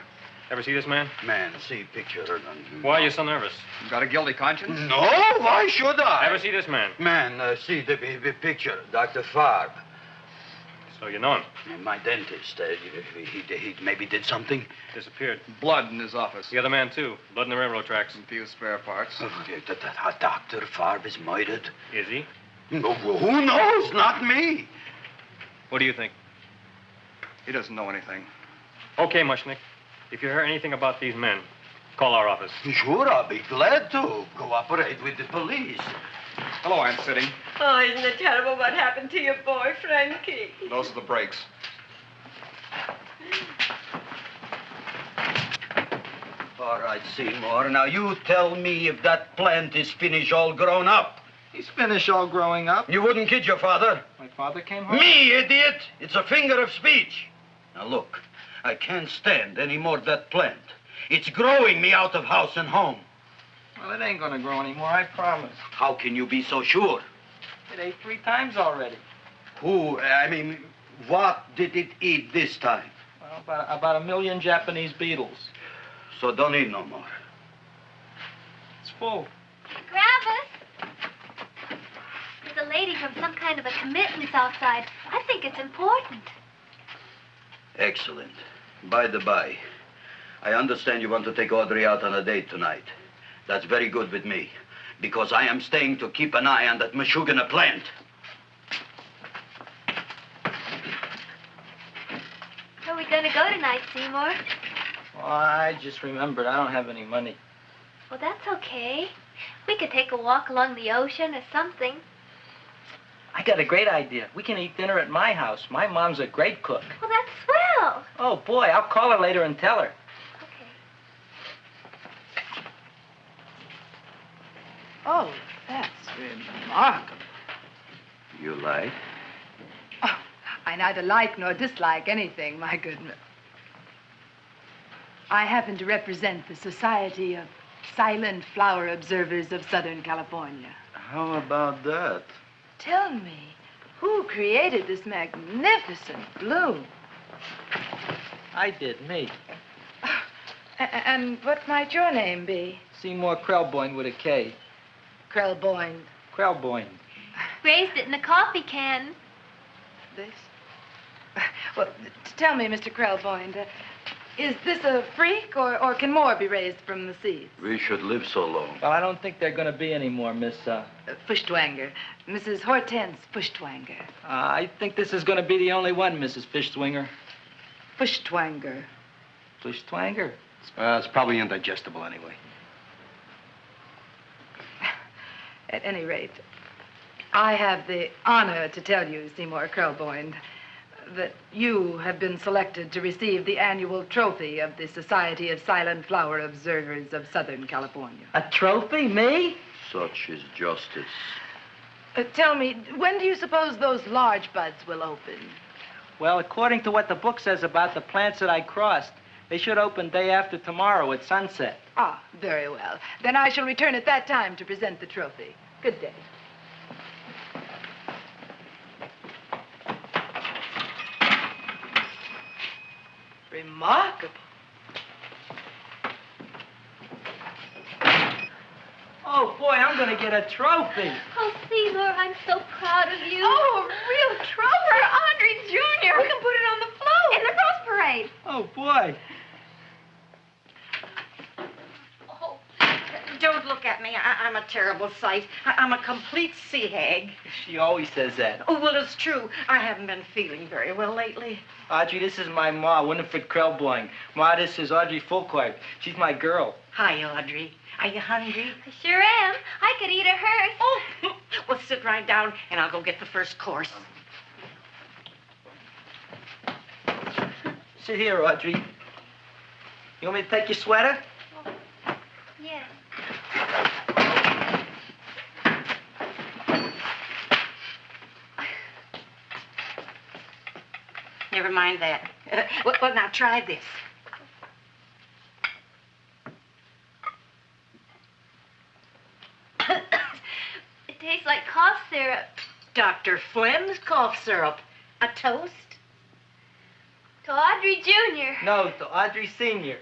Speaker 1: Ever see this man?
Speaker 2: Man, see picture.
Speaker 1: Why are you so nervous?
Speaker 9: You got a guilty conscience?
Speaker 2: No, why should I?
Speaker 1: Ever see this man?
Speaker 2: Man, see the picture. Dr. Farb.
Speaker 1: So you know him?
Speaker 2: My dentist. He maybe did something.
Speaker 1: Disappeared.
Speaker 9: Blood in his office.
Speaker 1: The other man, too. Blood in the railroad tracks.
Speaker 9: And a few spare parts.
Speaker 2: Dr. Farb is murdered.
Speaker 1: Is he?
Speaker 2: No, who knows? Not me.
Speaker 1: What do you think?
Speaker 9: He doesn't know anything.
Speaker 1: Okay, Mushnick. If you hear anything about these men, call our office.
Speaker 2: Sure, I'll be glad to cooperate with the police.
Speaker 9: Hello, Aunt City.
Speaker 3: Oh, isn't it terrible what happened to your boy, Frankie?
Speaker 9: Those are the brakes.
Speaker 2: All right, Seymour. Now, you tell me if that plant is finished all grown up.
Speaker 6: He's finished all growing up.
Speaker 2: You wouldn't kid your father?
Speaker 6: My father came home.
Speaker 2: Me, idiot! It's a finger of speech. Now, look, I can't stand any more of that plant. It's growing me out of house and home.
Speaker 8: Well, it ain't gonna grow anymore, I promise.
Speaker 2: How can you be so sure?
Speaker 8: It ate 3 times already.
Speaker 2: What did it eat this time?
Speaker 8: Well, about 1 million Japanese beetles.
Speaker 2: So don't eat no more.
Speaker 8: It's full.
Speaker 5: Gravis! There's a lady from some kind of a committance outside. I think it's important.
Speaker 2: Excellent. By the by, I understand you want to take Audrey out on a date tonight. That's very good with me, because I am staying to keep an eye on that Meshuggah plant.
Speaker 5: Where are we going to go tonight, Seymour?
Speaker 8: Well, I just remembered I don't have any money.
Speaker 5: Well, that's okay. We could take a walk along the ocean or something.
Speaker 8: I got a great idea. We can eat dinner at my house. My mom's a great cook.
Speaker 5: Well, that's swell.
Speaker 8: Oh, boy, I'll call her later and tell her.
Speaker 11: Oh, that's remarkable.
Speaker 2: You like?
Speaker 17: Oh, I neither like nor dislike anything, my goodness. I happen to represent the Society of Silent Flower Observers of Southern California.
Speaker 2: How about that?
Speaker 17: Tell me, who created this magnificent bloom?
Speaker 8: I did, me.
Speaker 17: And what might your name be?
Speaker 8: Seymour Krelboin with a K.
Speaker 17: Krelboin.
Speaker 8: Krelboin.
Speaker 5: Raised it in a coffee can.
Speaker 17: This? Well, tell me, Mr. Krelboin, is this a freak, or can more be raised from the seeds?
Speaker 2: We should live so long.
Speaker 8: Well, I don't think there are going to be any more, Miss,
Speaker 17: Fuschtwanger. Mrs. Hortense Fuschtwanger.
Speaker 8: I think this is going to be the only one, Mrs. Fishswinger.
Speaker 17: Fuschtwanger.
Speaker 8: Fuschtwanger?
Speaker 9: It's probably indigestible anyway.
Speaker 17: At any rate, I have the honor to tell you, Seymour Krelboin, that you have been selected to receive the annual trophy of the Society of Silent Flower Observers of Southern California.
Speaker 8: A trophy? Me?
Speaker 2: Such is justice.
Speaker 17: Tell me, when do you suppose those large buds will open?
Speaker 8: Well, according to what the book says about the plants that I crossed, they should open day after tomorrow at sunset.
Speaker 17: Ah, very well. Then I shall return at that time to present the trophy. Good day. Remarkable.
Speaker 8: Oh, boy, I'm going to get a trophy.
Speaker 5: Oh, Seymour, I'm so proud of you.
Speaker 12: Oh, a real trophy for Audrey Jr. We can put it on the float. In the Rose Parade.
Speaker 8: Oh, boy.
Speaker 11: Don't look at me. I'm a terrible sight. I'm a complete sea hag.
Speaker 8: She always says that.
Speaker 11: Oh, well, it's true. I haven't been feeling very well lately.
Speaker 8: Audrey, this is my ma, Winifred Krelboin. Ma, this is Audrey Fulcourt. She's my girl.
Speaker 11: Hi, Audrey. Are you hungry?
Speaker 5: I sure am. I could eat a hearse.
Speaker 11: Oh, well, sit right down, and I'll go get the first course.
Speaker 8: Sit here, Audrey. You want me to take your sweater?
Speaker 5: Yes.
Speaker 11: Never mind that. Well, now try this.
Speaker 5: It tastes like cough syrup.
Speaker 11: Dr. Flynn's cough syrup. A toast?
Speaker 5: To Audrey Jr.
Speaker 8: No, to Audrey Sr.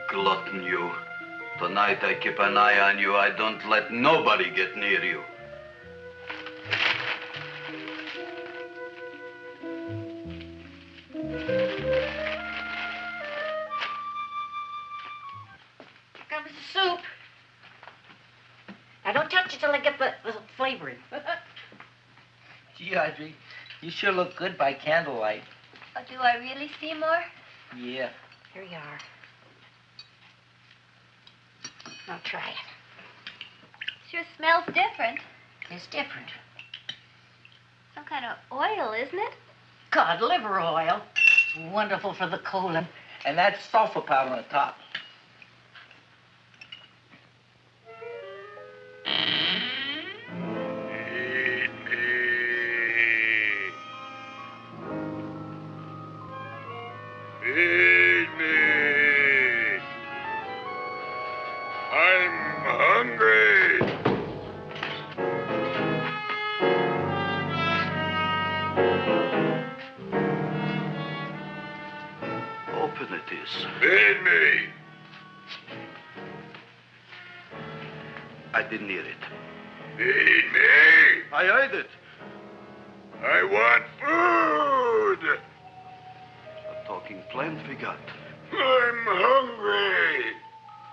Speaker 2: Glutton, you. Tonight I keep an eye on you. I don't let nobody get near you.
Speaker 11: Here comes the soup. Now, don't touch it till I get the flavoring.
Speaker 8: Gee, Audrey, you sure look good by candlelight.
Speaker 5: Oh, do I really, Seymour?
Speaker 8: Yeah.
Speaker 11: Here you are. Now try it.
Speaker 5: Sure smells different.
Speaker 11: It's different.
Speaker 5: Some kind of oil, isn't it?
Speaker 11: Cod liver oil. It's wonderful for the colon.
Speaker 8: And that's sulfur powder on the top.
Speaker 16: Feed me. I'm hungry.
Speaker 2: Open it is.
Speaker 16: Feed me.
Speaker 2: I didn't hear it.
Speaker 16: Feed me.
Speaker 2: I heard it.
Speaker 16: I want food.
Speaker 2: A talking plant we got.
Speaker 16: I'm hungry.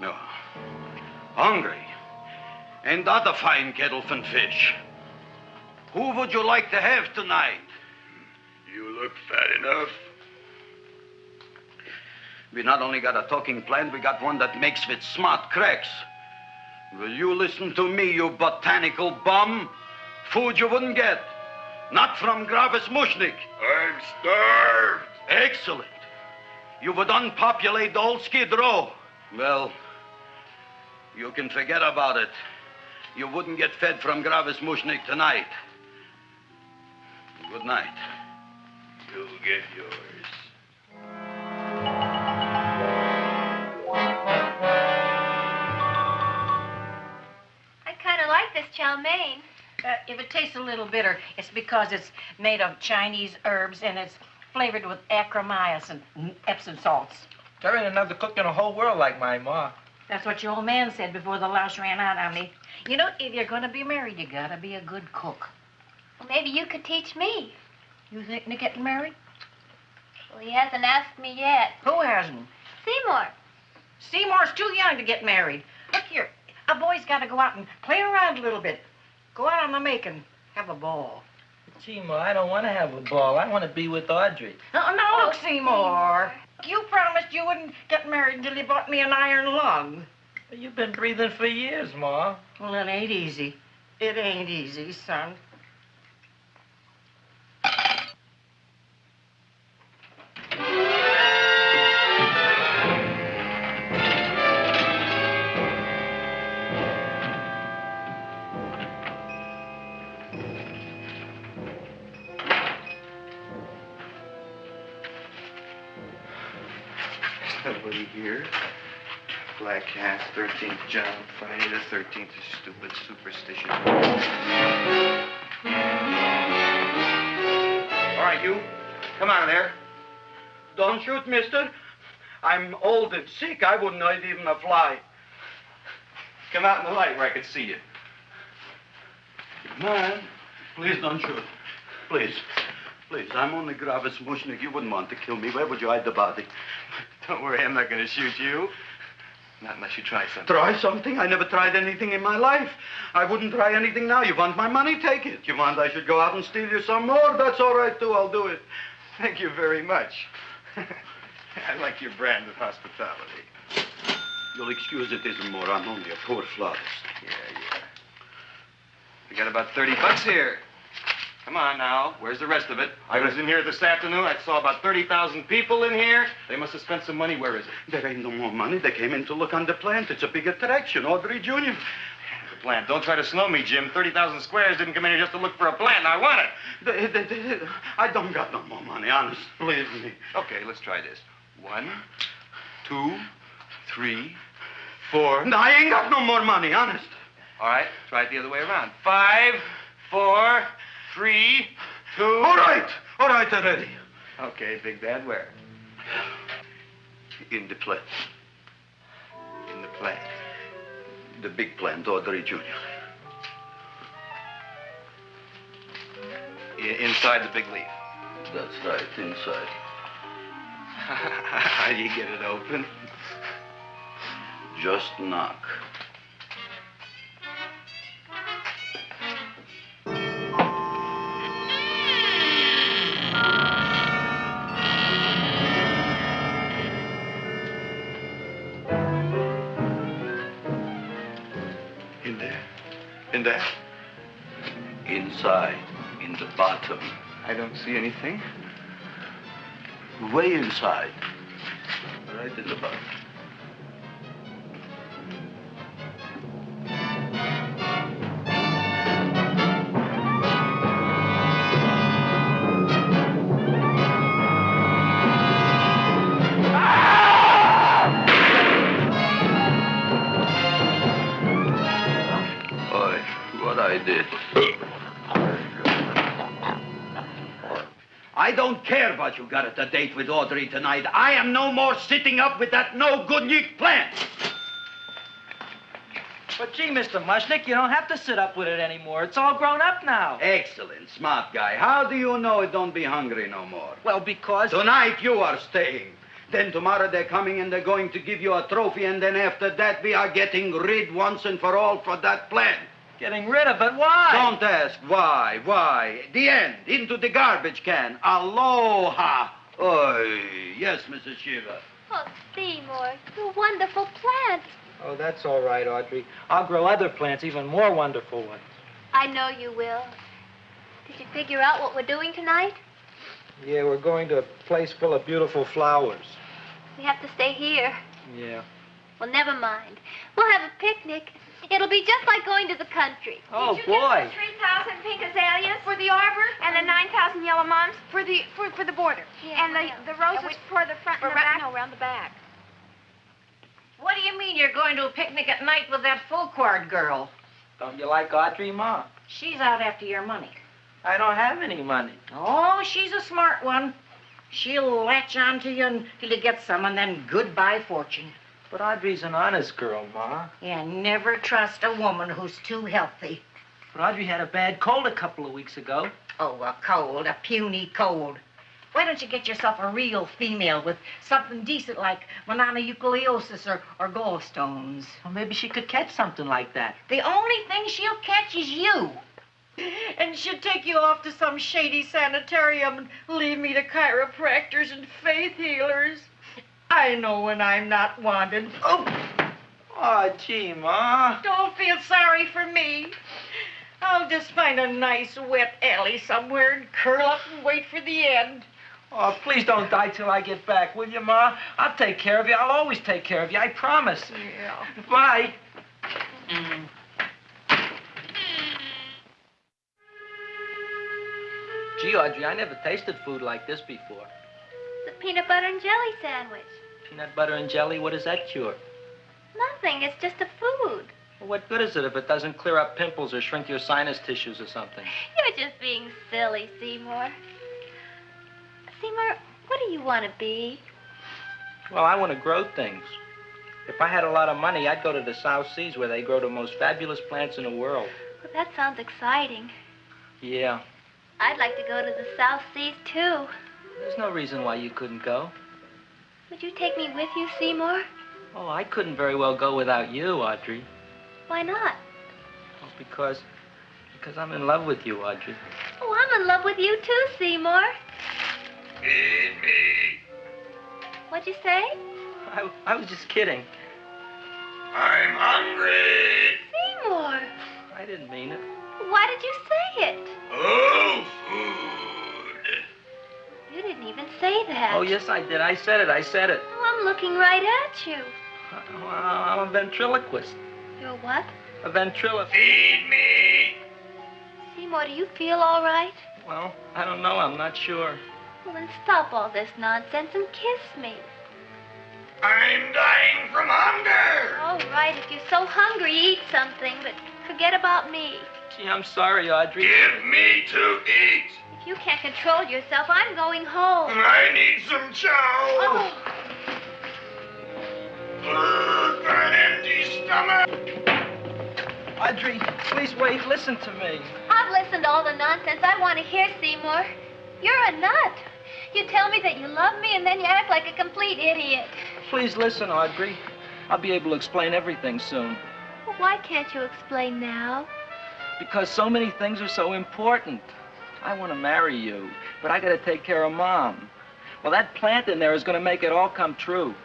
Speaker 2: No. Hungry. And other fine kettlefen fish. Who would you like to have tonight?
Speaker 16: You look fat enough.
Speaker 2: We not only got a talking plant, we got one that makes with smart cracks. Will you listen to me, you botanical bum? Food you wouldn't get. Not from Gravis Mushnik.
Speaker 16: I'm starved.
Speaker 2: Excellent. You would unpopulate the old Skid Row. Well, you can forget about it. You wouldn't get fed from Gravis Mushnik tonight. Good night.
Speaker 16: You'll get yours.
Speaker 5: I kind of like this chow mein.
Speaker 11: If it tastes a little bitter, it's because it's made of Chinese herbs and it's flavored with acromyas and Epsom salts.
Speaker 8: There ain't another cook in the whole world like my ma.
Speaker 11: That's what your old man said before the louse ran out on me. You know, if you're going to be married, you got to be a good cook.
Speaker 5: Well, maybe you could teach me.
Speaker 11: You thinking of getting married?
Speaker 5: Well, he hasn't asked me yet.
Speaker 11: Who hasn't?
Speaker 5: Seymour.
Speaker 11: Seymour's too young to get married. Look here, a boy's got to go out and play around a little bit. Go out on the make and have a ball.
Speaker 8: Gee, Ma, I don't want to have a ball. I want to be with Audrey.
Speaker 11: No, look, Seymour. You promised you wouldn't get married until you bought me an iron lung.
Speaker 8: You've been breathing for years, Ma.
Speaker 11: Well, it ain't easy. It ain't easy, son.
Speaker 14: Nobody here. Black cat, 13th John, Friday the 13th is stupid superstition. All right, you. Come on there.
Speaker 2: Don't shoot, mister. I'm old and sick. I wouldn't hurt even a fly.
Speaker 14: Come out in the light where I can see you.
Speaker 2: Man, please don't shoot. Please. Please, I'm only Gravis Mushnik. You wouldn't want to kill me. Where would you hide the body?
Speaker 14: Don't worry, I'm not going to shoot you. Not unless you try something.
Speaker 2: Try something? I never tried anything in my life. I wouldn't try anything now. You want my money? Take it. You want I should go out and steal you some more? That's all right, too. I'll do it.
Speaker 14: Thank you very much. I like your brand of hospitality.
Speaker 2: You'll excuse it isn't more. I'm only a poor florist.
Speaker 14: Yeah. We got about $30 here. Come on now. Where's the rest of it? I was in here this afternoon. I saw about 30,000 people in here. They must have spent some money. Where is it?
Speaker 2: There ain't no more money. They came in to look on the plant. It's a big attraction. Audrey Jr.
Speaker 14: The plant. Don't try to slow me, Jim. 30,000 squares didn't come in here just to look for a plant. I want it.
Speaker 2: I don't got no more money, honest. Believe me.
Speaker 14: Okay, let's try this. 1, 2, 3, 4.
Speaker 2: No, I ain't got no more money, honest.
Speaker 14: All right, try it the other way around. 5, 4, 3, 2.
Speaker 2: All right already.
Speaker 14: Okay, Big Dad, where?
Speaker 2: In the plant.
Speaker 14: In the plant.
Speaker 2: The big plant, Audrey Jr.
Speaker 14: Inside the big leaf.
Speaker 2: That's right, inside.
Speaker 14: How do you get it open?
Speaker 2: Just knock.
Speaker 14: In there?
Speaker 2: Inside, in the bottom.
Speaker 14: I don't see anything.
Speaker 2: Way inside. Right in the bottom. I did. I don't care what you got at the date with Audrey tonight. I am no more sitting up with that no-good plant.
Speaker 8: But gee, Mr. Mushnik, you don't have to sit up with it anymore. It's all grown up now.
Speaker 2: Excellent, smart guy. How do you know it don't be hungry no more?
Speaker 8: Well, because...
Speaker 2: Tonight you are staying. Then tomorrow they're coming and they're going to give you a trophy, and then after that we are getting rid once and for all for that plant.
Speaker 8: Getting rid of it? Why?
Speaker 2: Don't ask why. Why? The end. Into the garbage can. Aloha. Oy. Yes, Mrs. Shiva.
Speaker 5: Oh, Seymour, you wonderful plant.
Speaker 8: Oh, that's all right, Audrey. I'll grow other plants, even more wonderful ones.
Speaker 5: I know you will. Did you figure out what we're doing tonight?
Speaker 8: Yeah, we're going to a place full of beautiful flowers.
Speaker 5: We have to stay here.
Speaker 8: Yeah.
Speaker 5: Well, never mind. We'll have a picnic. It'll be just like going to the country.
Speaker 8: Oh,
Speaker 12: Did you
Speaker 8: boy.
Speaker 12: get the 3,000 pink azaleas for the arbor and the 9,000 yellow mums for the border?
Speaker 5: Yeah,
Speaker 12: and the roses for the front and the back?
Speaker 11: No, around the back. What do you mean you're going to a picnic at night with that full-quart girl?
Speaker 8: Don't you like Audrey, Ma?
Speaker 11: She's out after your money.
Speaker 8: I don't have any money.
Speaker 11: Oh, she's a smart one. She'll latch on to you until you get some, and then goodbye fortune.
Speaker 8: But Audrey's an honest girl, Ma.
Speaker 11: Yeah, never trust a woman who's too healthy.
Speaker 8: But Audrey had a bad cold a couple of weeks ago.
Speaker 11: Oh, a cold, a puny cold. Why don't you get yourself a real female with something decent like mononucleosis or gallstones?
Speaker 8: Well, maybe she could catch something like that.
Speaker 11: The only thing she'll catch is you. And she'll take you off to some shady sanitarium and leave me to chiropractors and faith healers. I know when I'm not wanted.
Speaker 8: Oh, gee, Ma.
Speaker 11: Don't feel sorry for me. I'll just find a nice wet alley somewhere and curl up and wait for the end.
Speaker 8: Oh, please don't die till I get back, will you, Ma? I'll take care of you. I'll always take care of you. I promise.
Speaker 11: Yeah.
Speaker 8: Bye. Gee, Audrey, I never tasted food like this before.
Speaker 5: It's a peanut butter and jelly sandwich.
Speaker 8: Peanut butter and jelly, what does that cure?
Speaker 5: Nothing. It's just a food.
Speaker 8: Well, what good is it if it doesn't clear up pimples or shrink your sinus tissues or something?
Speaker 5: You're just being silly, Seymour. Seymour, what do you want to be?
Speaker 8: Well, I want to grow things. If I had a lot of money, I'd go to the South Seas where they grow the most fabulous plants in the world.
Speaker 5: Well, that sounds exciting.
Speaker 8: Yeah.
Speaker 5: I'd like to go to the South Seas, too.
Speaker 8: There's no reason why you couldn't go.
Speaker 5: Would you take me with you, Seymour?
Speaker 8: Oh, I couldn't very well go without you, Audrey.
Speaker 5: Why not?
Speaker 8: Oh, because I'm in love with you, Audrey.
Speaker 5: Oh, I'm in love with you, too, Seymour.
Speaker 16: Feed me.
Speaker 5: What'd you say?
Speaker 8: I was just kidding.
Speaker 16: I'm hungry.
Speaker 5: Seymour.
Speaker 8: I didn't mean it.
Speaker 5: Why did you say it?
Speaker 16: Oh, food.
Speaker 5: You didn't even say that.
Speaker 8: Oh, yes, I did. I said it.
Speaker 5: Oh, I'm looking right at you.
Speaker 8: I'm a ventriloquist.
Speaker 5: You're what?
Speaker 8: A ventriloquist.
Speaker 16: Feed me.
Speaker 5: Seymour, do you feel all right?
Speaker 8: Well, I don't know. I'm not sure.
Speaker 5: Well, then stop all this nonsense and kiss me.
Speaker 16: I'm dying from hunger.
Speaker 5: All right, if you're so hungry, eat something, but forget about me.
Speaker 8: Gee, I'm sorry, Audrey.
Speaker 16: Give me to eat.
Speaker 5: If you can't control yourself, I'm going home.
Speaker 16: I need some chow.
Speaker 5: Oh.
Speaker 16: An empty stomach.
Speaker 8: Audrey, please wait. Listen to me.
Speaker 5: I've listened to all the nonsense I want to hear, Seymour. You're a nut. You tell me that you love me, and then you act like a complete idiot.
Speaker 8: Please listen, Audrey. I'll be able to explain everything soon.
Speaker 5: Well, why can't you explain now?
Speaker 8: Because so many things are so important. I want to marry you, but I got to take care of Mom. Well, that plant in there is going to make it all come true.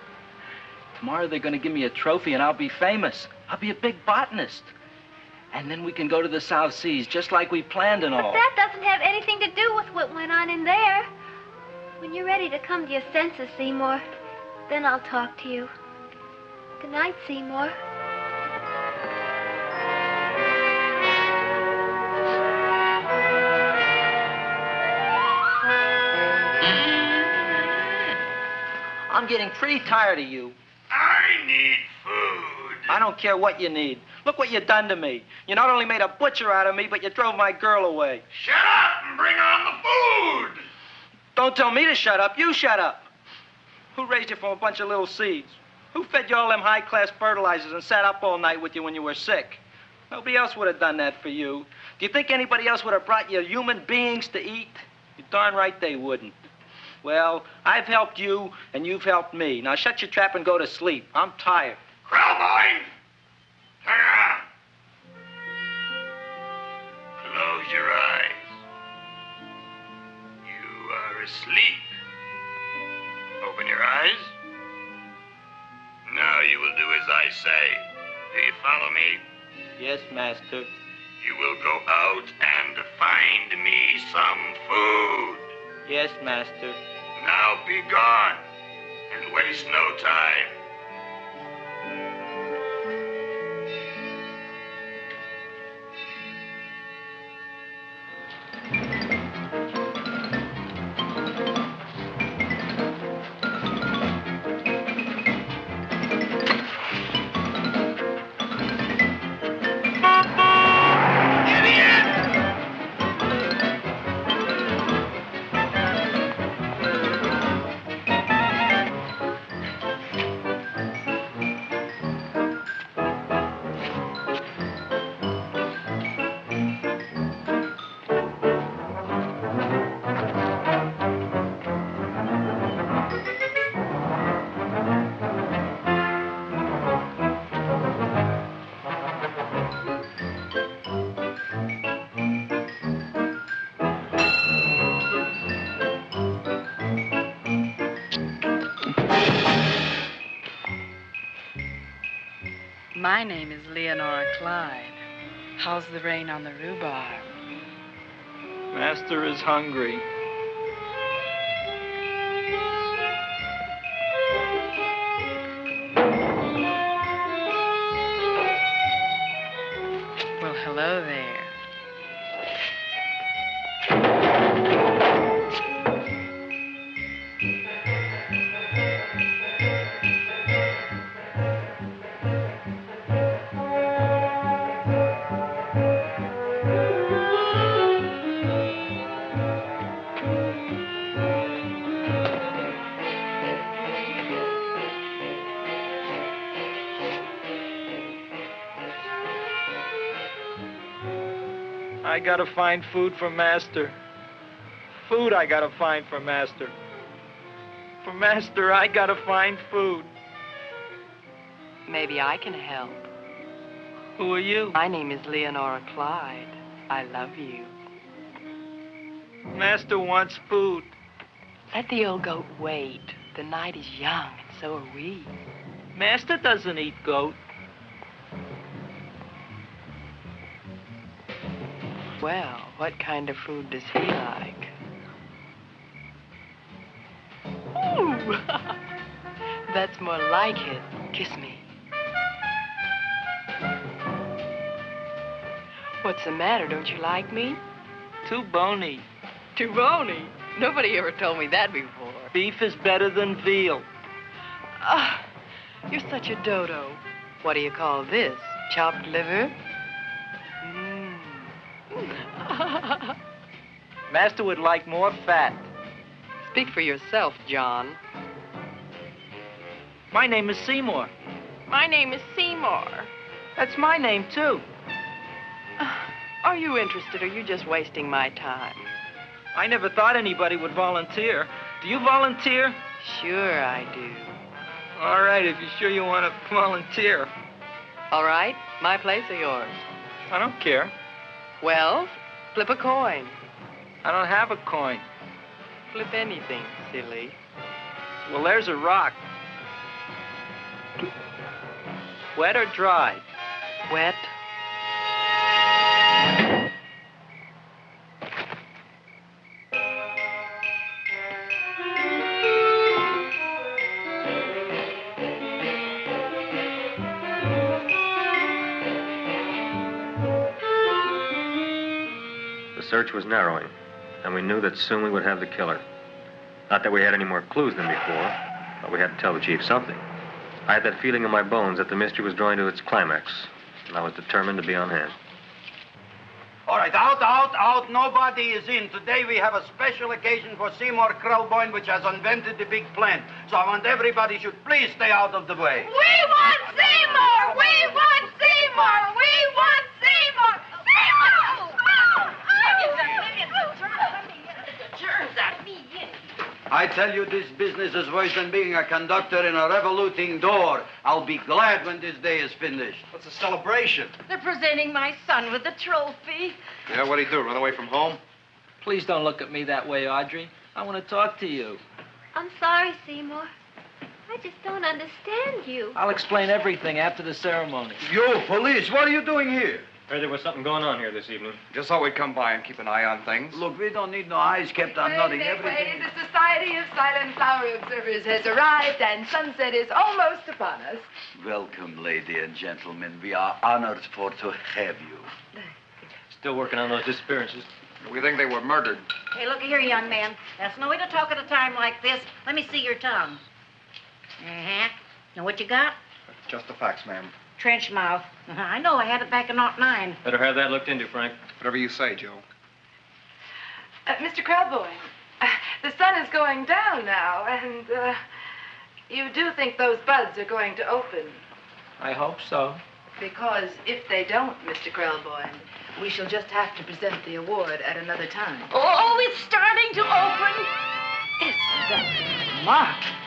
Speaker 8: Tomorrow they're going to give me a trophy, and I'll be famous. I'll be a big botanist. And then we can go to the South Seas, just like we planned and all.
Speaker 5: But that doesn't have anything to do with what went on in there. When you're ready to come to your senses, Seymour, then I'll talk to you. Good night, Seymour.
Speaker 8: I'm getting pretty tired of you.
Speaker 16: I need food.
Speaker 8: I don't care what you need. Look what you done to me. You not only made a butcher out of me, but you drove my girl away.
Speaker 16: Shut up and bring on the food.
Speaker 8: Don't tell me to shut up. You shut up. Who raised you from a bunch of little seeds? Who fed you all them high-class fertilizers and sat up all night with you when you were sick? Nobody else would have done that for you. Do you think anybody else would have brought you human beings to eat? You're darn right they wouldn't. Well, I've helped you, and you've helped me. Now shut your trap and go to sleep. I'm tired.
Speaker 16: Krelboin! Turn around. Close your eyes. You are asleep. Open your eyes. Now you will do as I I say. Do you follow me?
Speaker 8: Yes, master.
Speaker 16: You will go out and find me some food.
Speaker 8: Yes, master.
Speaker 16: Now be gone and waste no time.
Speaker 17: My name is Leonora Clyde. How's the rain on the rhubarb?
Speaker 14: Master is hungry.
Speaker 17: Well, hello there.
Speaker 14: I gotta find food for Master. Food I gotta find for Master. For Master, I gotta find food.
Speaker 17: Maybe I can help.
Speaker 14: Who are you?
Speaker 17: My name is Leonora Clyde. I love you.
Speaker 14: Master wants food.
Speaker 17: Let the old goat wait. The night is young, and so are we.
Speaker 14: Master doesn't eat goat.
Speaker 17: Well, what kind of food does he like? Ooh! That's more like it. Kiss me. What's the matter? Don't you like me?
Speaker 14: Too bony.
Speaker 17: Too bony? Nobody ever told me that before.
Speaker 14: Beef is better than veal.
Speaker 17: Ah, you're such a dodo. What do you call this? Chopped liver?
Speaker 14: Master would like more fat.
Speaker 17: Speak for yourself, John.
Speaker 14: My name is Seymour.
Speaker 17: My name is Seymour.
Speaker 14: That's my name, too.
Speaker 17: Are you interested, or are you just wasting my time?
Speaker 14: I never thought anybody would volunteer. Do you volunteer?
Speaker 17: Sure I do.
Speaker 14: All right, if you're sure you want to volunteer.
Speaker 17: All right, my place or yours?
Speaker 14: I don't care.
Speaker 17: Well, flip a coin.
Speaker 14: I don't have a coin.
Speaker 17: Flip anything, silly.
Speaker 14: Well, there's a rock. Wet or dry?
Speaker 17: Wet.
Speaker 1: The search was narrowing, and we knew that soon we would have the killer. Not that we had any more clues than before, but we had to tell the chief something. I had that feeling in my bones that the mystery was drawing to its climax, and I was determined to be on hand.
Speaker 2: All right, out. Nobody is in. Today we have a special occasion for Seymour Krelboin, which has invented the big plant. So I want everybody should please stay out of the way.
Speaker 12: We want Seymour! We want Seymour! We want Seymour! Seymour!
Speaker 2: I tell you, this business is worse than being a conductor in a revoluting door. I'll be glad when this day is finished.
Speaker 9: What's a celebration?
Speaker 11: They're presenting my son with a trophy.
Speaker 9: Yeah, what'd he do, run away from home?
Speaker 8: Please don't look at me that way, Audrey. I want to talk to you.
Speaker 5: I'm sorry, Seymour. I just don't understand you.
Speaker 18: I'll explain everything after the ceremony.
Speaker 2: You, police, what are you doing here?
Speaker 1: Heard there was something going on here this evening.
Speaker 9: Just thought we'd come by and keep an eye on things.
Speaker 2: Look, we don't need no eyes kept on nothing. Everything.
Speaker 17: The Society of Silent Flower Observers has arrived, and sunset is almost upon us.
Speaker 2: Welcome, lady and gentlemen. We are honored for to have you.
Speaker 1: Still working on those disappearances.
Speaker 9: We think they were murdered.
Speaker 11: Hey, look here, young man. That's no way to talk at a time like this. Let me see your tongue. Uh-huh. Now, what you got?
Speaker 9: Just the facts, ma'am.
Speaker 11: Trench mouth. I know. I had it back in '09.
Speaker 1: Better have that looked into, Frank.
Speaker 9: Whatever you say, Joe.
Speaker 17: Mr. Krelboin, the sun is going down now, and you do think those buds are going to open?
Speaker 18: I hope so.
Speaker 17: Because if they don't, Mr. Krelboin, we shall just have to present the award at another time.
Speaker 11: Oh, it's starting to open.
Speaker 17: Isn't that remarkable?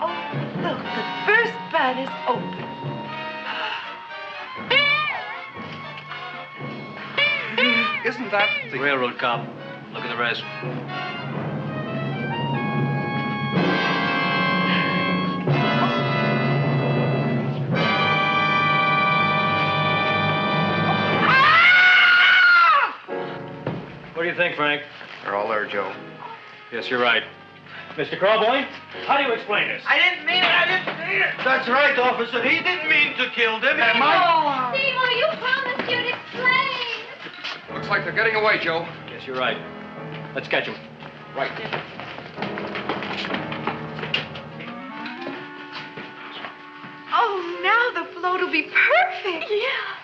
Speaker 17: Oh, look, the first bud is open.
Speaker 9: Isn't that
Speaker 1: the railroad cop? Look at the rest. What do you think, Frank?
Speaker 9: They're all there, Joe.
Speaker 1: Yes, you're right. Mr. Krelboin, how do you explain this?
Speaker 8: I didn't mean it. I didn't mean it.
Speaker 14: That's right, officer. He didn't mean to kill them.
Speaker 5: Seymour, you promised you'd explain.
Speaker 9: Looks like they're getting away, Joe.
Speaker 1: Yes, you're right. Let's catch them.
Speaker 9: Right.
Speaker 17: Oh, now the float will be perfect. Yeah.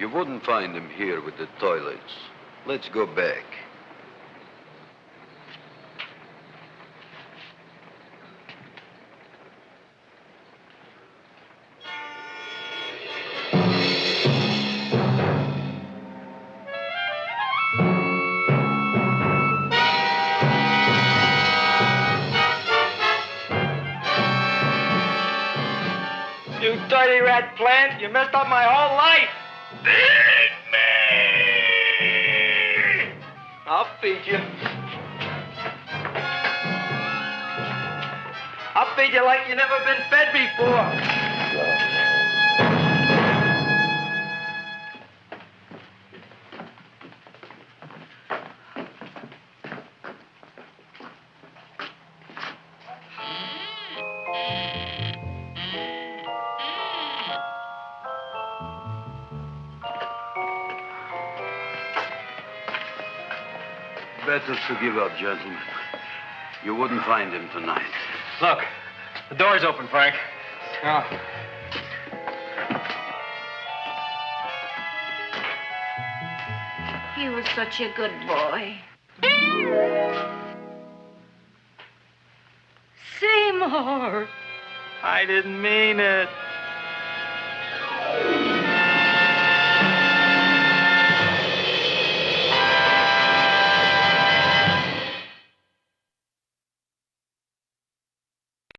Speaker 2: You wouldn't find him here with the toilets. Let's go back.
Speaker 14: You dirty rat plant, you messed up my whole life.
Speaker 16: Feed me!
Speaker 14: I'll feed you. I'll feed you like you never been fed before.
Speaker 2: Better to give up, gentlemen. You wouldn't find him tonight.
Speaker 1: Look, the door's open, Frank.
Speaker 14: Oh.
Speaker 11: He was such a good boy.
Speaker 14: Seymour! I didn't mean it.